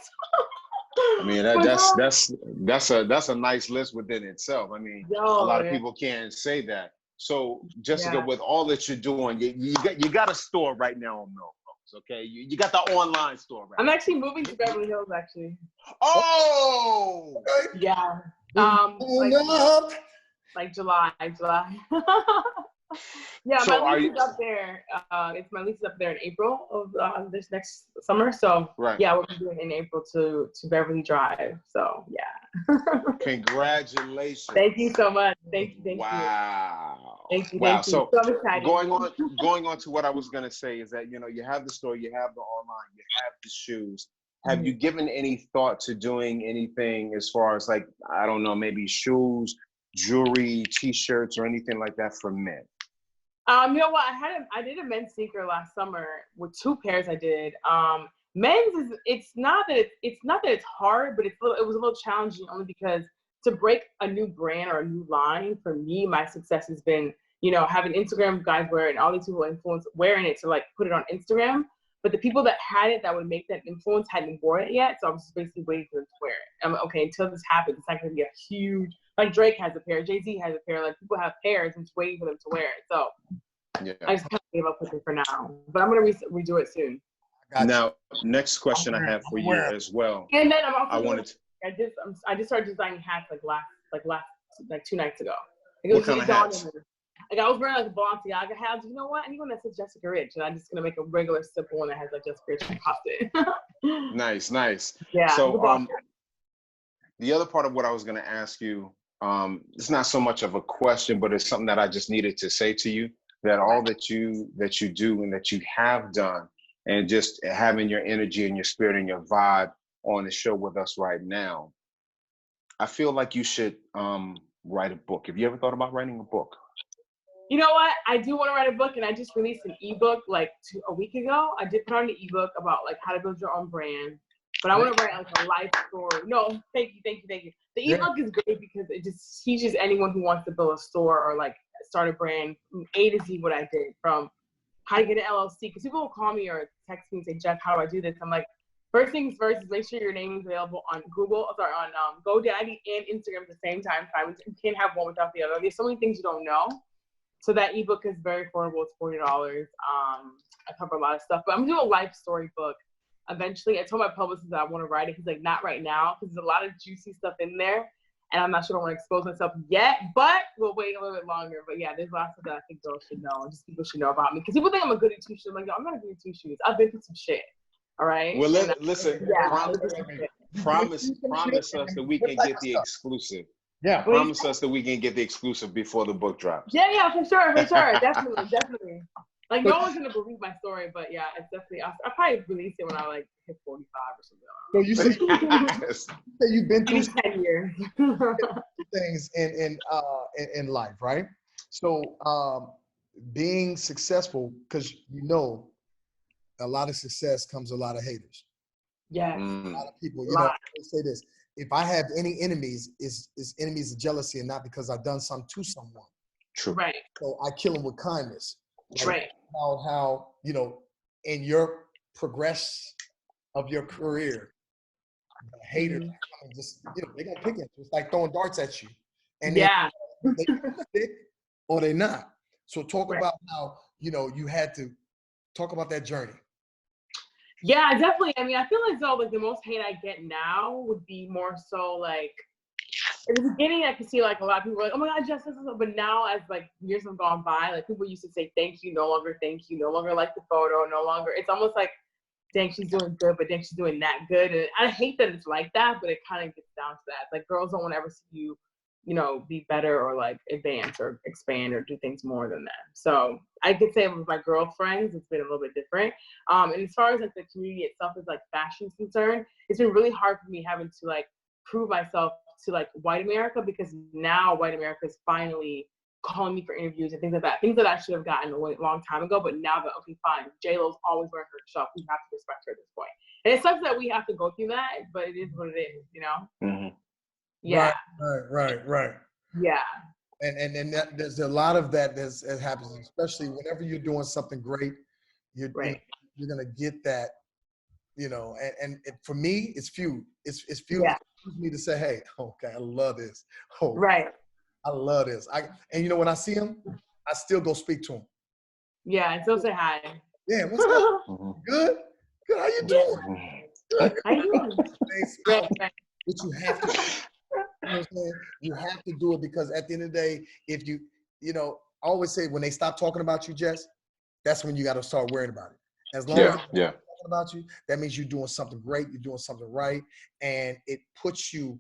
I mean, that's a nice list within itself. I mean, a lot of people can't say that. So, Jessica, with all that you're doing, you got a store right now on Melrose, okay? You got the online store right I'm actually moving to Beverly Hills, actually. Oh! Yeah. Like July. Yeah, so my lease is up there. My lease is up there in April of this next summer. So yeah, we're doing in April to Beverly Drive. So yeah. Congratulations. Thank you so much. Thank you. Wow. Thank you. So I'm excited. going on to what I was gonna say is that you have the store, you have the online, you have the shoes. Have you given any thought to doing anything as far as I don't know, maybe shoes, jewelry, t-shirts, or anything like that for men? You know what? I did a men's sneaker last summer with 2 pairs I did. Men's it's not that it's hard, but it was a little challenging only because to break a new brand or a new line, for me, my success has been, having Instagram guys wear it and all these people influence wearing it to put it on Instagram. But the people that had it that would make that influence hadn't worn it yet. So I was just basically waiting for them to wear it. I'm like, okay, until this happens, it's not going to be a huge, Drake has a pair, Jay-Z has a pair, people have pairs, I'm just waiting for them to wear it. So I just kind of gave up with it for now. But I'm going to redo it soon. Now, next question I have for you as well. And then I just started designing hats last 2 nights ago. What kind of hats? I was wearing a Balenciaga hat. I was like, you know what? I need one that says Jessica Rich, and I'm just gonna make a regular simple one that has Jessica Rich and popped it. Nice. Yeah. So the other part of what I was gonna ask you, it's not so much of a question, but it's something that I just needed to say to you. That all that you do and that you have done, and just having your energy and your spirit and your vibe on the show with us right now, I feel like you should write a book. Have you ever thought about writing a book? You know what? I do want to write a book, and I just released an ebook a week ago. I did put on an ebook about how to build your own brand, but I want to write a life story. No, thank you. The ebook is great because it just teaches anyone who wants to build a store or start a brand from A to Z what I did, from how to get an LLC. Because people will call me or text me and say, Jeff, how do I do this? I'm like, first things first is make sure your name is available on on GoDaddy and Instagram at the same time. You can't have one without the other. There's so many things you don't know. So that ebook is very affordable. It's $40. I cover a lot of stuff, but I'm doing a life story book eventually. I told my publicist that I want to write it. He's like, not right now, because there's a lot of juicy stuff in there. And I'm not sure I want to expose myself yet, but we'll wait a little bit longer. But yeah, there's lots of that I think girls should know, and just people should know about me. Because people think I'm a goody two shoes. I'm like, yo, I'm not a goody two shoes. I've been through some shit. All right. Well, listen. Promise us that we can get the exclusive. Yeah. Promise us that we can get the exclusive before the book drops. Yeah, for sure, definitely. Like no one's gonna believe my story, but yeah, it's definitely. I'll probably release it when I like hit 45 or something. So you say you've been through 10 years. things in life, right? So being successful, because you know, a lot of success comes a lot of haters. Yeah. A lot of people. You know, I say this: if I have any enemies, is enemies of jealousy, and not because I've done something to someone. True. Right. So I kill them with kindness. Like right. How you know, in your progress of your career, the haters just they're gonna pick it. It's like throwing darts at you, and they stick or they not. So talk about how you had to talk about that journey. Yeah, definitely. I mean, I feel as though like the most hate I get now would be more so like in the beginning I could see like a lot of people were like, oh my God, Jess, but now as like years have gone by, like people used to say thank you, no longer thank you, no longer like the photo, no longer. It's almost like, dang, she's doing good, but dang, she's doing that good. And I hate that it's like that, but it kind of gets down to that. Like girls don't want to ever see you, be better or like advance or expand or do things more than that. So I could say with my girlfriends, it's been a little bit different. And as far as like the community itself is like fashion is concerned, it's been really hard for me having to like prove myself to like white America, because now white America is finally calling me for interviews and things like that. Things that I should have gotten a long time ago, but now that, okay, fine, J-Lo's always wearing her stuff. We have to respect her at this point. And it sucks that we have to go through that, but it is what it is, Mm-hmm. Yeah. Right. Yeah. And there's a lot of that that happens, especially whenever you're doing something great, you're gonna get that, and for me, it's few. It's few for me to say, hey, okay, I love this. Oh, right. I love this. And when I see him, I still go speak to him. Yeah, and still say hi. Yeah, what's up? Good. How you doing? Good. How you doing? But you have to. You know what I'm saying? You have to do it, because at the end of the day, if you I always say when they stop talking about you, Jess, that's when you got to start worrying about it. As long as they're talking about you, that means you're doing something great, you're doing something right, and it puts you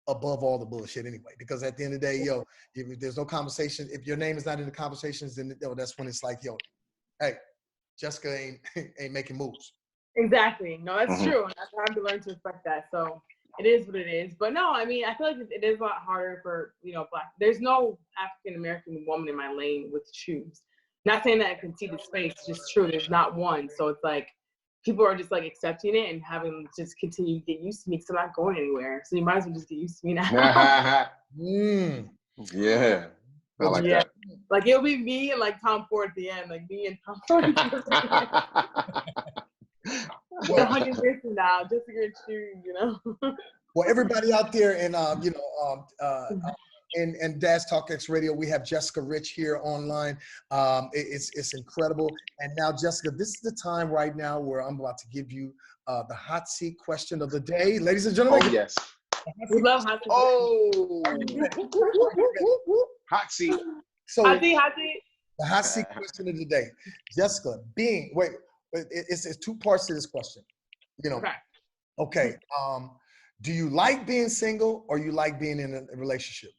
above all the bullshit anyway. Because at the end of the day, if there's no conversation, if your name is not in the conversations, then that's when it's like, hey, Jessica ain't making moves. Exactly. No, that's true. And I have to learn to respect that. So it is what it is. But no, I mean, I feel like it is a lot harder for, Black. There's no African-American woman in my lane with shoes. Not saying that I can see the space, it's just true. There's not one. So it's like, people are just like accepting it and having to just continue to get used to me, because I'm not going anywhere. So you might as well just get used to me now. Yeah. I like that. Like it'll be me and like Tom Ford at the end. Like me and Tom Ford. 100 years from now, just to get shoes, Well, everybody out there in in Dad's Talk X Radio, we have Jessica Rich here online. It's incredible. And now, Jessica, this is the time right now where I'm about to give you the hot seat question of the day, ladies and gentlemen. Oh yes, we love hot seat. Oh, hot seat. So hot seat. The hot seat question of the day, Jessica. It's two parts to this question. Okay. Do you like being single, or you like being in a relationship?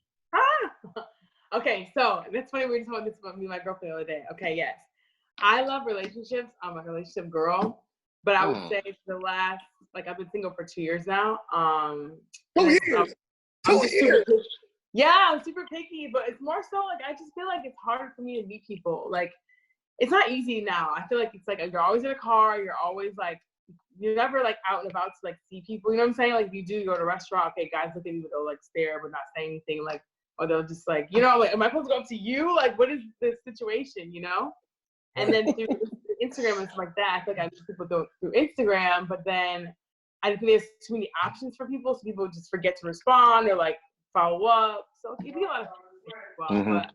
Okay, so that's funny. We were talking this about me and my girlfriend the other day. Okay, yes, I love relationships. I'm a relationship girl, but I would say for the last, I've been single for 2 years now. 2 years. Yeah, I'm super picky, but it's more so I just feel like it's harder for me to meet people. It's not easy now. I feel like it's you're always in a car. You're always you're never out and about to see people. You know what I'm saying? You go to a restaurant. Okay, guys look at you, they'll stare but not say anything. Or they'll just am I supposed to go up to you? What is this situation? And then through Instagram and stuff like that, I feel like I meet people through Instagram, but then I think there's too many options for people, so people just forget to respond or follow up. So you get a lot of but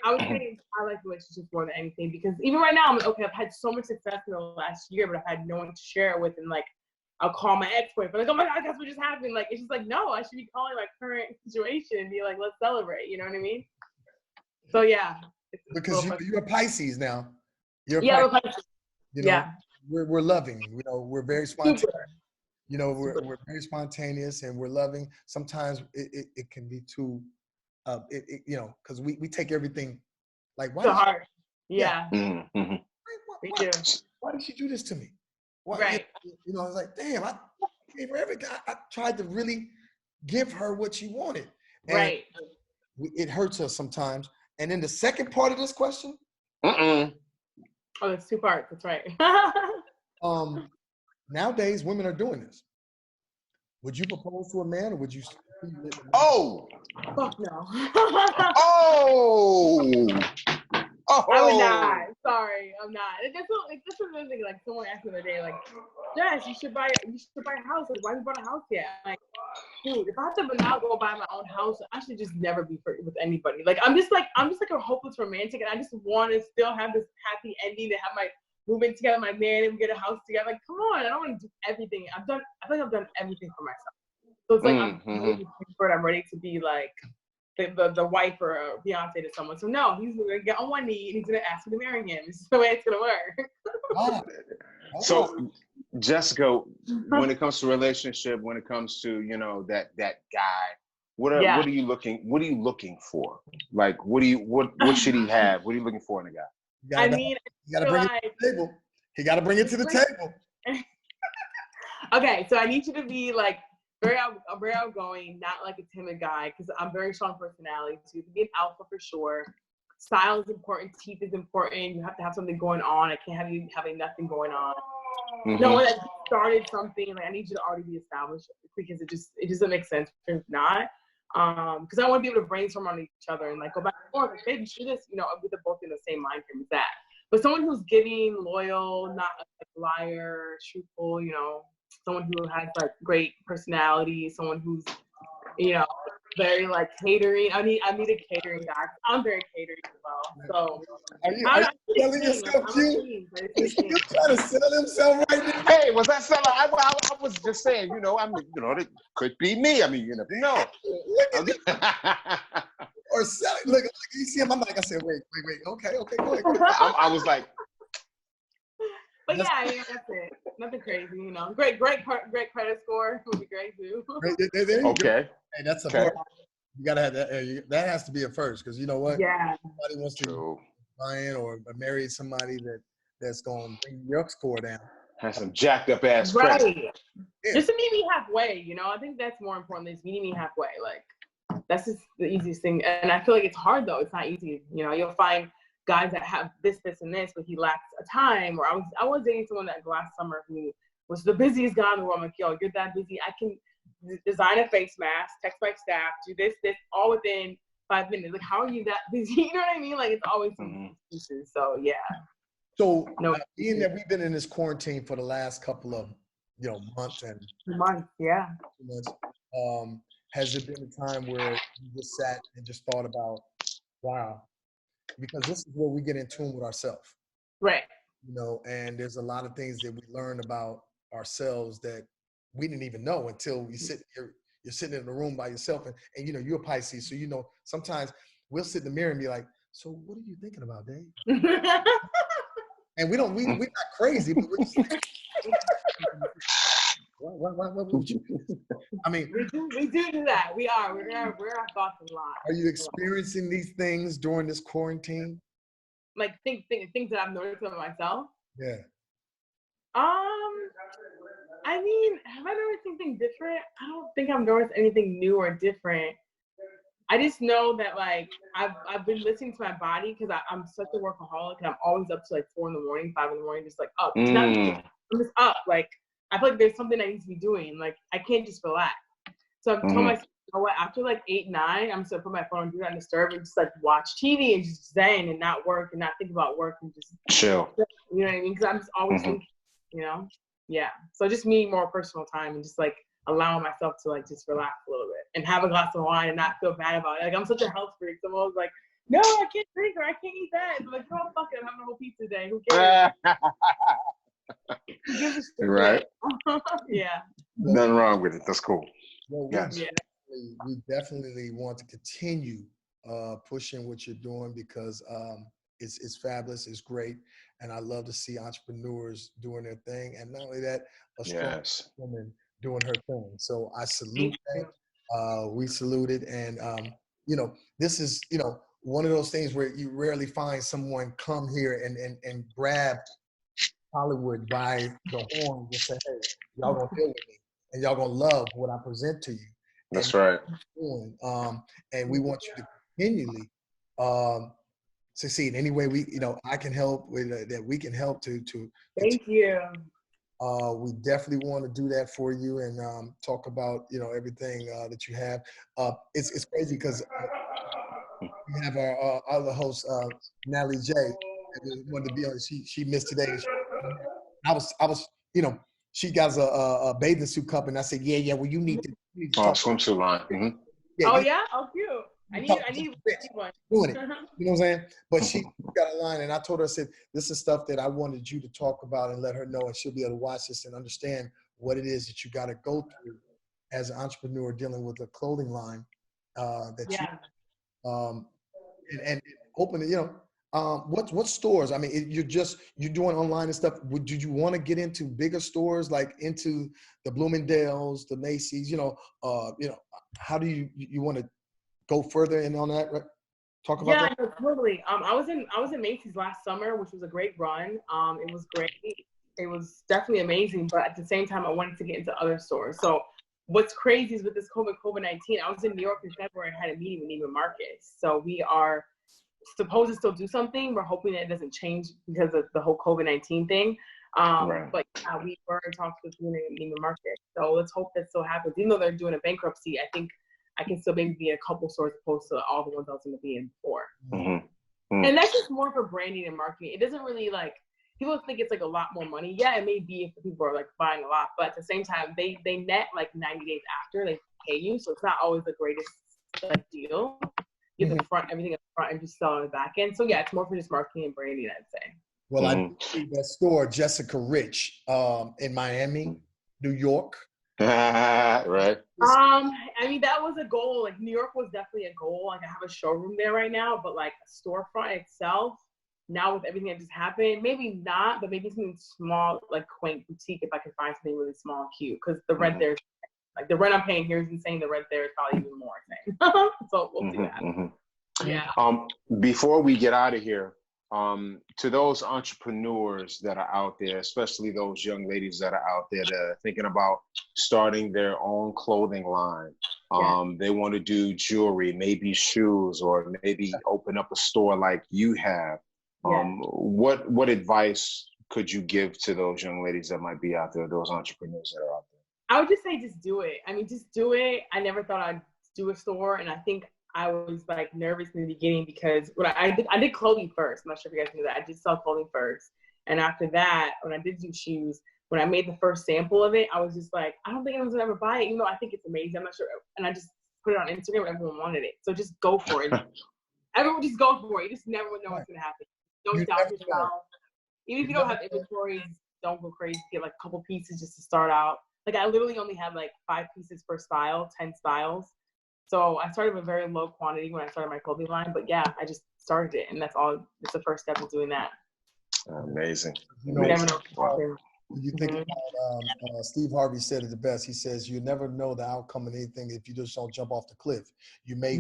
I would say I like relationships more than anything, because even right now I'm I've had so much success in the last year, but I've had no one to share it with, and I'll call my ex-boyfriend, like, oh my God, guess what just happened? Like, it's just like, no, I should be calling my current situation and be like, let's celebrate. You know what I mean? So yeah. Because you're a Pisces now. You're a Pisces. Pisces. You know, we're loving. You know, we're very spontaneous. Super. You know, we're very spontaneous and we're loving. Sometimes it can be too, you know, because we take everything like, why? So hard. Yeah. Mm-hmm. Why did she do this to me? Why, right. You know, I was like, damn, I gave her everything. I tried to really give her what she wanted. And right. It hurts us sometimes. And then the second part of this question. Oh, that's 2 parts. That's right. Nowadays, women are doing this. Would you propose to a man, or would you? Oh. Fuck no. Oh. I would not. Sorry, I'm not. It's just another thing. Like someone asked me the other day, like, Jess, you should buy a house. Like, why haven't you bought a house yet? I'm like, dude, if I have to now go buy my own house, I should just never be with anybody. Like, I'm just like a hopeless romantic, and I just want to still have this happy ending to have my moving together, my man, and we get a house together. Like, come on, I don't want to do everything. I feel like I've done everything for myself. So it's like I'm ready to be like the wife or a Beyonce to someone. So no, he's gonna get on one knee and he's gonna ask me to marry him. This is the way it's gonna work. So, Jessica, when it comes to relationship, when it comes to, you know, that guy, what are you looking for? Like, what should he have? What are you looking for in a guy? You gotta bring it to the table. He gotta bring it to the table. Okay, so I need you to be like very outgoing, not like a timid guy, because I'm very strong personality. So you can be an alpha for sure. Style is important. Teeth is important. You have to have something going on. I can't have you having nothing going on. No one that started something. Like, I need you to already be established, because it doesn't make sense if not. Because I want to be able to brainstorm on each other and like go back and forth. Like, baby, should this, you know, with the both in the same mind frame as that. But someone who's giving, loyal, not a liar, truthful, you know, someone who has like great personality, someone who's, you know, very like catering. I need a catering guy. I'm very catering as well. So are you selling yourself, Q? Is he trying to sell himself right now? Hey, was that selling? I was just saying, you know, I mean, you know, it could be me. I mean, you never know. Or selling. Look, you see him. I'm like, I said, wait. Okay, go ahead. I was like. But yeah, that's it. Nothing crazy, you know. Great credit score would be great too. Okay. Hey, that's a first. You gotta have that. That has to be a first, because you know what? Yeah. Somebody wants to buy or marry somebody that's going to bring your score down. Has some jacked up ass right. credit. Yeah. Just to meet me halfway, you know. I think that's more important than meeting me halfway. Like, that's just the easiest thing. And I feel like it's hard though. It's not easy. You know, you'll find guys that have this, and this, but he lacks a time. Or I was dating someone that last summer who was the busiest guy in the world. I'm like, yo, you're that busy. I can design a face mask, text my staff, do this, all within 5 minutes. Like, how are you that busy? You know what I mean? Like, it's always some excuses. So yeah. So being that we've been in this quarantine for the last couple of, you know, months, yeah. Has there been a time where you just sat and just thought about, wow, because this is where we get in tune with ourselves. Right. You know, and there's a lot of things that we learn about ourselves that we didn't even know until you're sitting in a room by yourself, and you know, you're a Pisces, so you know, sometimes we'll sit in the mirror and be like, so what are you thinking about, Dave? And we're not crazy, but we're just like, what would you do? I mean, we do that. We're our thoughts a lot. Are you experiencing these things during this quarantine? Like things that I've noticed about myself? Yeah. I mean, have I noticed anything different? I don't think I've noticed anything new or different. I just know that like I've been listening to my body, because I'm such a workaholic, and I'm always up to like 4 a.m, 5 a.m, just like up. I'm just up. Like, I feel like there's something I need to be doing. Like, I can't just relax. So I've told myself, you know what, after like 8, 9, I'm just gonna put my phone on do not disturb and just like watch TV and just zen and not work and not think about work and just chill. You know what I mean? Because I'm just always thinking, you know? Yeah. So just me more personal time and just like allowing myself to like just relax a little bit and have a glass of wine and not feel bad about it. Like, I'm such a health freak. So I'm always like, no, I can't drink or I can't eat that. I'm like, oh, fuck it, I'm having a whole pizza today. Who cares? Right. Yeah. Nothing wrong with it. That's cool. Well, Yes. we definitely want to continue pushing what you're doing because it's fabulous, it's great, and I love to see entrepreneurs doing their thing, and not only that, a strong woman doing her thing. So I salute that. We salute it, and this is one of those things where you rarely find someone come here and grab Hollywood by the horns and say, "Hey, y'all gonna deal with me, and y'all gonna love what I present to you." That's right. And we want you to continually succeed. Any way I can help with that, we can help to. Thank you. We definitely want to do that for you and talk about everything that you have. It's crazy because we have our other host, Natalie J, that wanted to be on. She missed today. I was she got a bathing suit cup, and I said, yeah, well, you need to swimsuit line. Mm-hmm. Yeah, yeah, oh, cute. I need one. Doing it, you know what I'm saying? But she got a line, and I told her, I said, this is stuff that I wanted you to talk about and let her know, and she'll be able to watch this and understand what it is that you got to go through as an entrepreneur dealing with a clothing line and open it, what stores? I mean, you're doing online and stuff. Did you want to get into bigger stores, like into the Bloomingdale's, the Macy's? How do you want to go further in on that? Right? Talk about that. Yeah, no, totally. I was in Macy's last summer, which was a great run. It was great. It was definitely amazing, but at the same time, I wanted to get into other stores. So what's crazy is with this COVID-19, I was in New York in February and had a meeting with Neiman Marcus. So we are supposed to still do something. We're hoping that it doesn't change because of the whole COVID-19 thing. Right. But yeah, we were in talks with Neiman Marcus. So let's hope that still happens. Even though they're doing a bankruptcy, I think I can still maybe be in a couple stores opposed to all the ones I was going to be in before. Mm-hmm. Mm-hmm. And that's just more for branding and marketing. It doesn't really people think it's like a lot more money. Yeah, it may be if people are like buying a lot, but at the same time, they net like 90 days after they pay you. So it's not always the greatest deal. You have the front, everything up front, and just sell on the back end. So yeah, it's more for just marketing and branding, I'd say. Well, I see that store, Jessica Rich, in Miami, New York. Right. I mean, that was a goal. Like New York was definitely a goal. Like I have a showroom there right now, but like a storefront itself, now with everything that just happened, maybe not, but maybe something small, like quaint boutique if I can find something really small and cute. Because the rent there, like the rent I'm paying here is insane. The rent there is probably even more insane. So we'll see that. Mm-hmm. Yeah. Before we get out of here, to those entrepreneurs that are out there, especially those young ladies that are out there that are thinking about starting their own clothing line. They want to do jewelry, maybe shoes, or maybe open up a store like you have. What advice could you give to those young ladies that might be out there, those entrepreneurs that are out there? I would just say just do it. I mean, just do it. I never thought I'd do a store, and I think I was like nervous in the beginning because when I did clothing first. I'm not sure if you guys knew that. I did sell clothing first. And after that, when I did do shoes, when I made the first sample of it, I was just like, I don't think anyone's gonna ever buy it, even though I think it's amazing. I'm not sure. And I just put it on Instagram and everyone wanted it. So just go for it. Everyone just go for it. You just never know what's gonna happen. Don't doubt yourself. Even if you don't have inventory, don't go crazy. Get like a couple pieces just to start out. Like I literally only had like 5 pieces per style, 10 styles. So I started with very low quantity when I started my clothing line, but yeah, I just started it, and that's all. It's the first step of doing that. Amazing. You know, never know. Wow. You think about Steve Harvey said it the best. He says, "You never know the outcome of anything if you just don't jump off the cliff. You may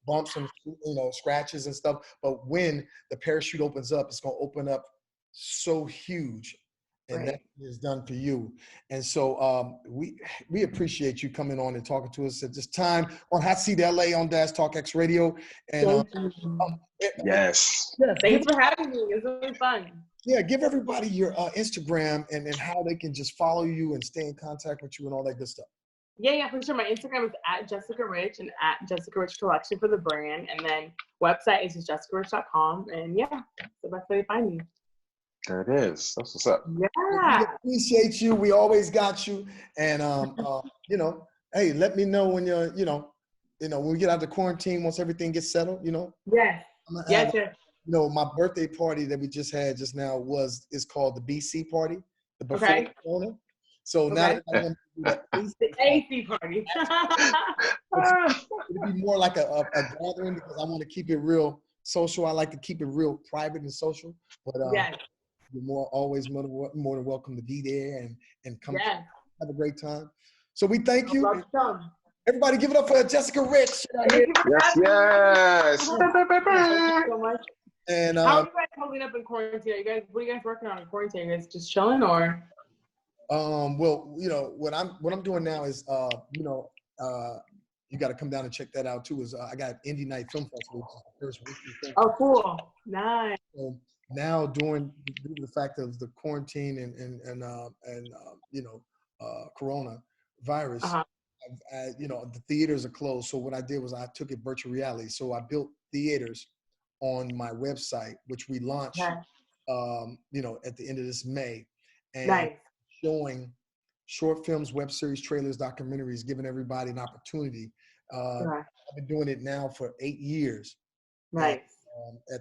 bumps and scratches and stuff, but when the parachute opens up, it's going to open up so huge." And that is done for you. And so we appreciate you coming on and talking to us at this time on HotSeatLA on Dash Talk X Radio. And yes. Thanks for having me. It's really fun. Yeah, give everybody your Instagram and how they can just follow you and stay in contact with you and all that good stuff. Yeah, for sure. My Instagram is @JessicaRich and @JessicaRich Collection for the brand. And then website is just jessicarich.com. And yeah, that's the best way to find me. There it is. That's what's up. Yeah. We appreciate you. We always got you. And hey, let me know when you're, when we get out of quarantine, once everything gets settled, Yes. Yes. My birthday party that we just had just now is called the BC party. the before Corona. So now that I want to do that the AC party. it'll be more like a gathering because I want to keep it real social. I like to keep it real private and social. But you're always more than welcome to be there and come have a great time. So we thank you. Everybody give it up for Jessica Rich. Yes. Thank you so much. And how are you guys holding up in quarantine? What are you guys working on in quarantine? You guys just chilling or? Well, what I'm doing now is you got to come down and check that out too. Is I got Indie Night Film Festival, which is the first weekend. Oh, cool, nice. So now, due to the fact of the quarantine and coronavirus, the theaters are closed. So what I did was I took it virtual reality. So I built theaters on my website, which we launched, at the end of this May, and showing short films, web series, trailers, documentaries, giving everybody an opportunity. I've been doing it now for 8 years. At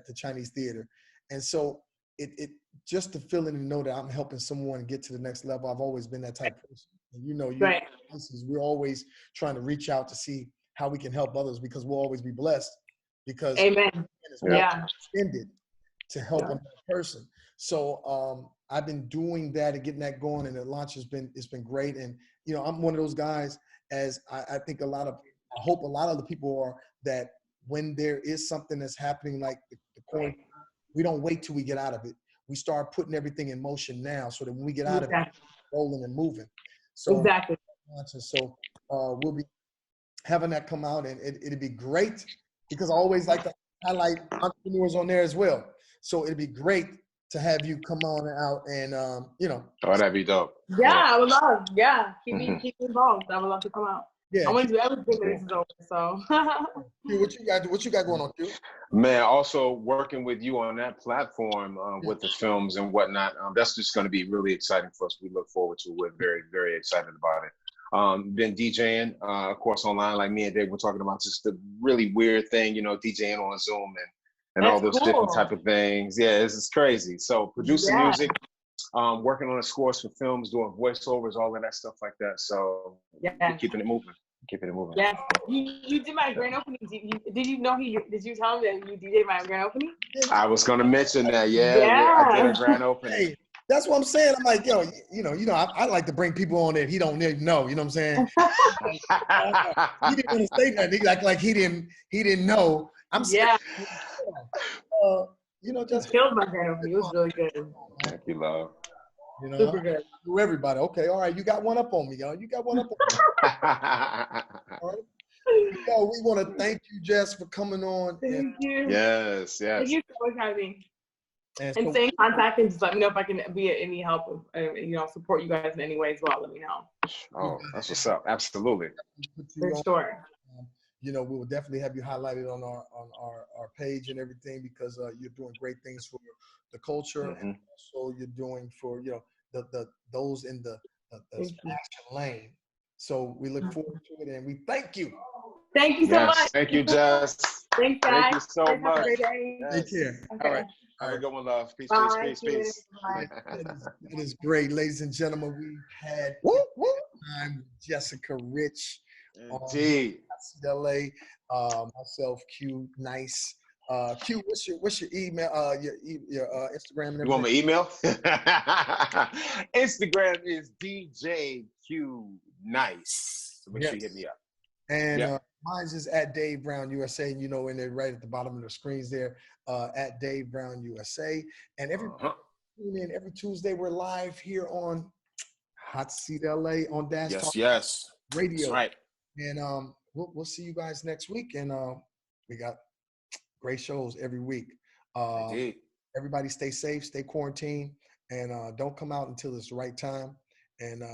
the Chinese Theater. And so it just to feel and know that I'm helping someone get to the next level. I've always been that type of person. And we're always trying to reach out to see how we can help others because we'll always be blessed because extended to help another person. So I've been doing that and getting that going, and the launch it's been great. And I'm one of those guys, as I think I hope a lot of the people are, that when there is something that's happening like the quarantine, we don't wait till we get out of it. We start putting everything in motion now, so that when we get out of it, rolling and moving. So we'll be having that come out, and it'd be great because I always like to highlight entrepreneurs on there as well. So it'd be great to have you come on out and Oh, that'd be dope. Yeah, I would love. Yeah, keep me involved. I would love to come out. Yeah, I want to do everything when this is over. So, what you got going on, Q? Man, also working with you on that platform with the films and whatnot. That's just going to be really exciting for us. We look forward to it. We're very, very excited about it. Been DJing, of course, online, like me and Dave were talking about, just the really weird thing, DJing on Zoom and all those different type of things. Yeah, it's crazy. So producing music, working on the scores for films, doing voiceovers, all of that stuff like that. So we're keeping it moving. Yes, you did my grand opening. Did you know did you tell him that you did my grand opening? I was going to mention that. Yeah, I did a grand opening. Hey, that's what I'm saying. I'm like, yo, I like to bring people on there if he don't know. You know what I'm saying? He didn't want to say nothing. Like he didn't know. I'm saying. Just killed my grand opening. It was really good. Thank you, love. Super good. To everybody. Okay, all right. You got one up on me, y'all. You got one up on me. All right. We want to thank you, Jess, for coming on. Thank you. Yes. Thank you so much for having me. And stay in contact and just let me know if I can be at any help, support you guys in any way as well. Let me know. Oh, that's what's up. Absolutely. For sure. We will definitely have you highlighted on our page and everything because you're doing great things for the culture, and also you're doing for those in the action lane. So we look forward to it, and we thank you. Thank you so much. Thank you, Jess. Thanks, guys. Thank you so much. Have a great day. Take care. Okay. All right, go on, love. Peace. That is great, ladies and gentlemen. We had time with Jessica Rich. Indeed. HotSeatLA, myself, Q Nice. Q, what's your email? Your Instagram and everything? You want my email? Instagram is DJQ Nice. So make sure you hit me up. And mine's is at Dave Brown USA, and and they're right at the bottom of the screens there, at Dave Brown USA. And every Tuesday we're live here on HotSeatLA on Dash Talk Radio. That's right. And we'll see you guys next week. And we got great shows every week. Everybody stay safe, stay quarantined, and don't come out until it's the right time. And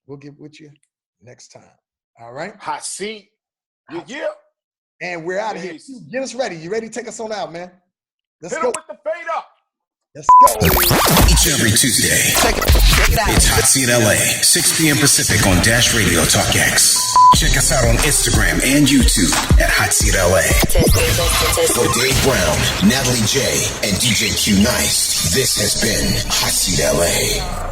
we'll get with you next time. All right? Hot seat. Yeah. And we're out of here. Get us ready. You ready to take us on out, man? Let's go. With the fade up. Let's go. Each and every Tuesday. Check it out. It's Hot Seat LA, 6 p.m. Pacific on Dash Radio Talk X. Check us out on Instagram and YouTube at Hot Seat LA. For Dave Brown, Natalie J, and DJ Q Nice, this has been Hot Seat LA.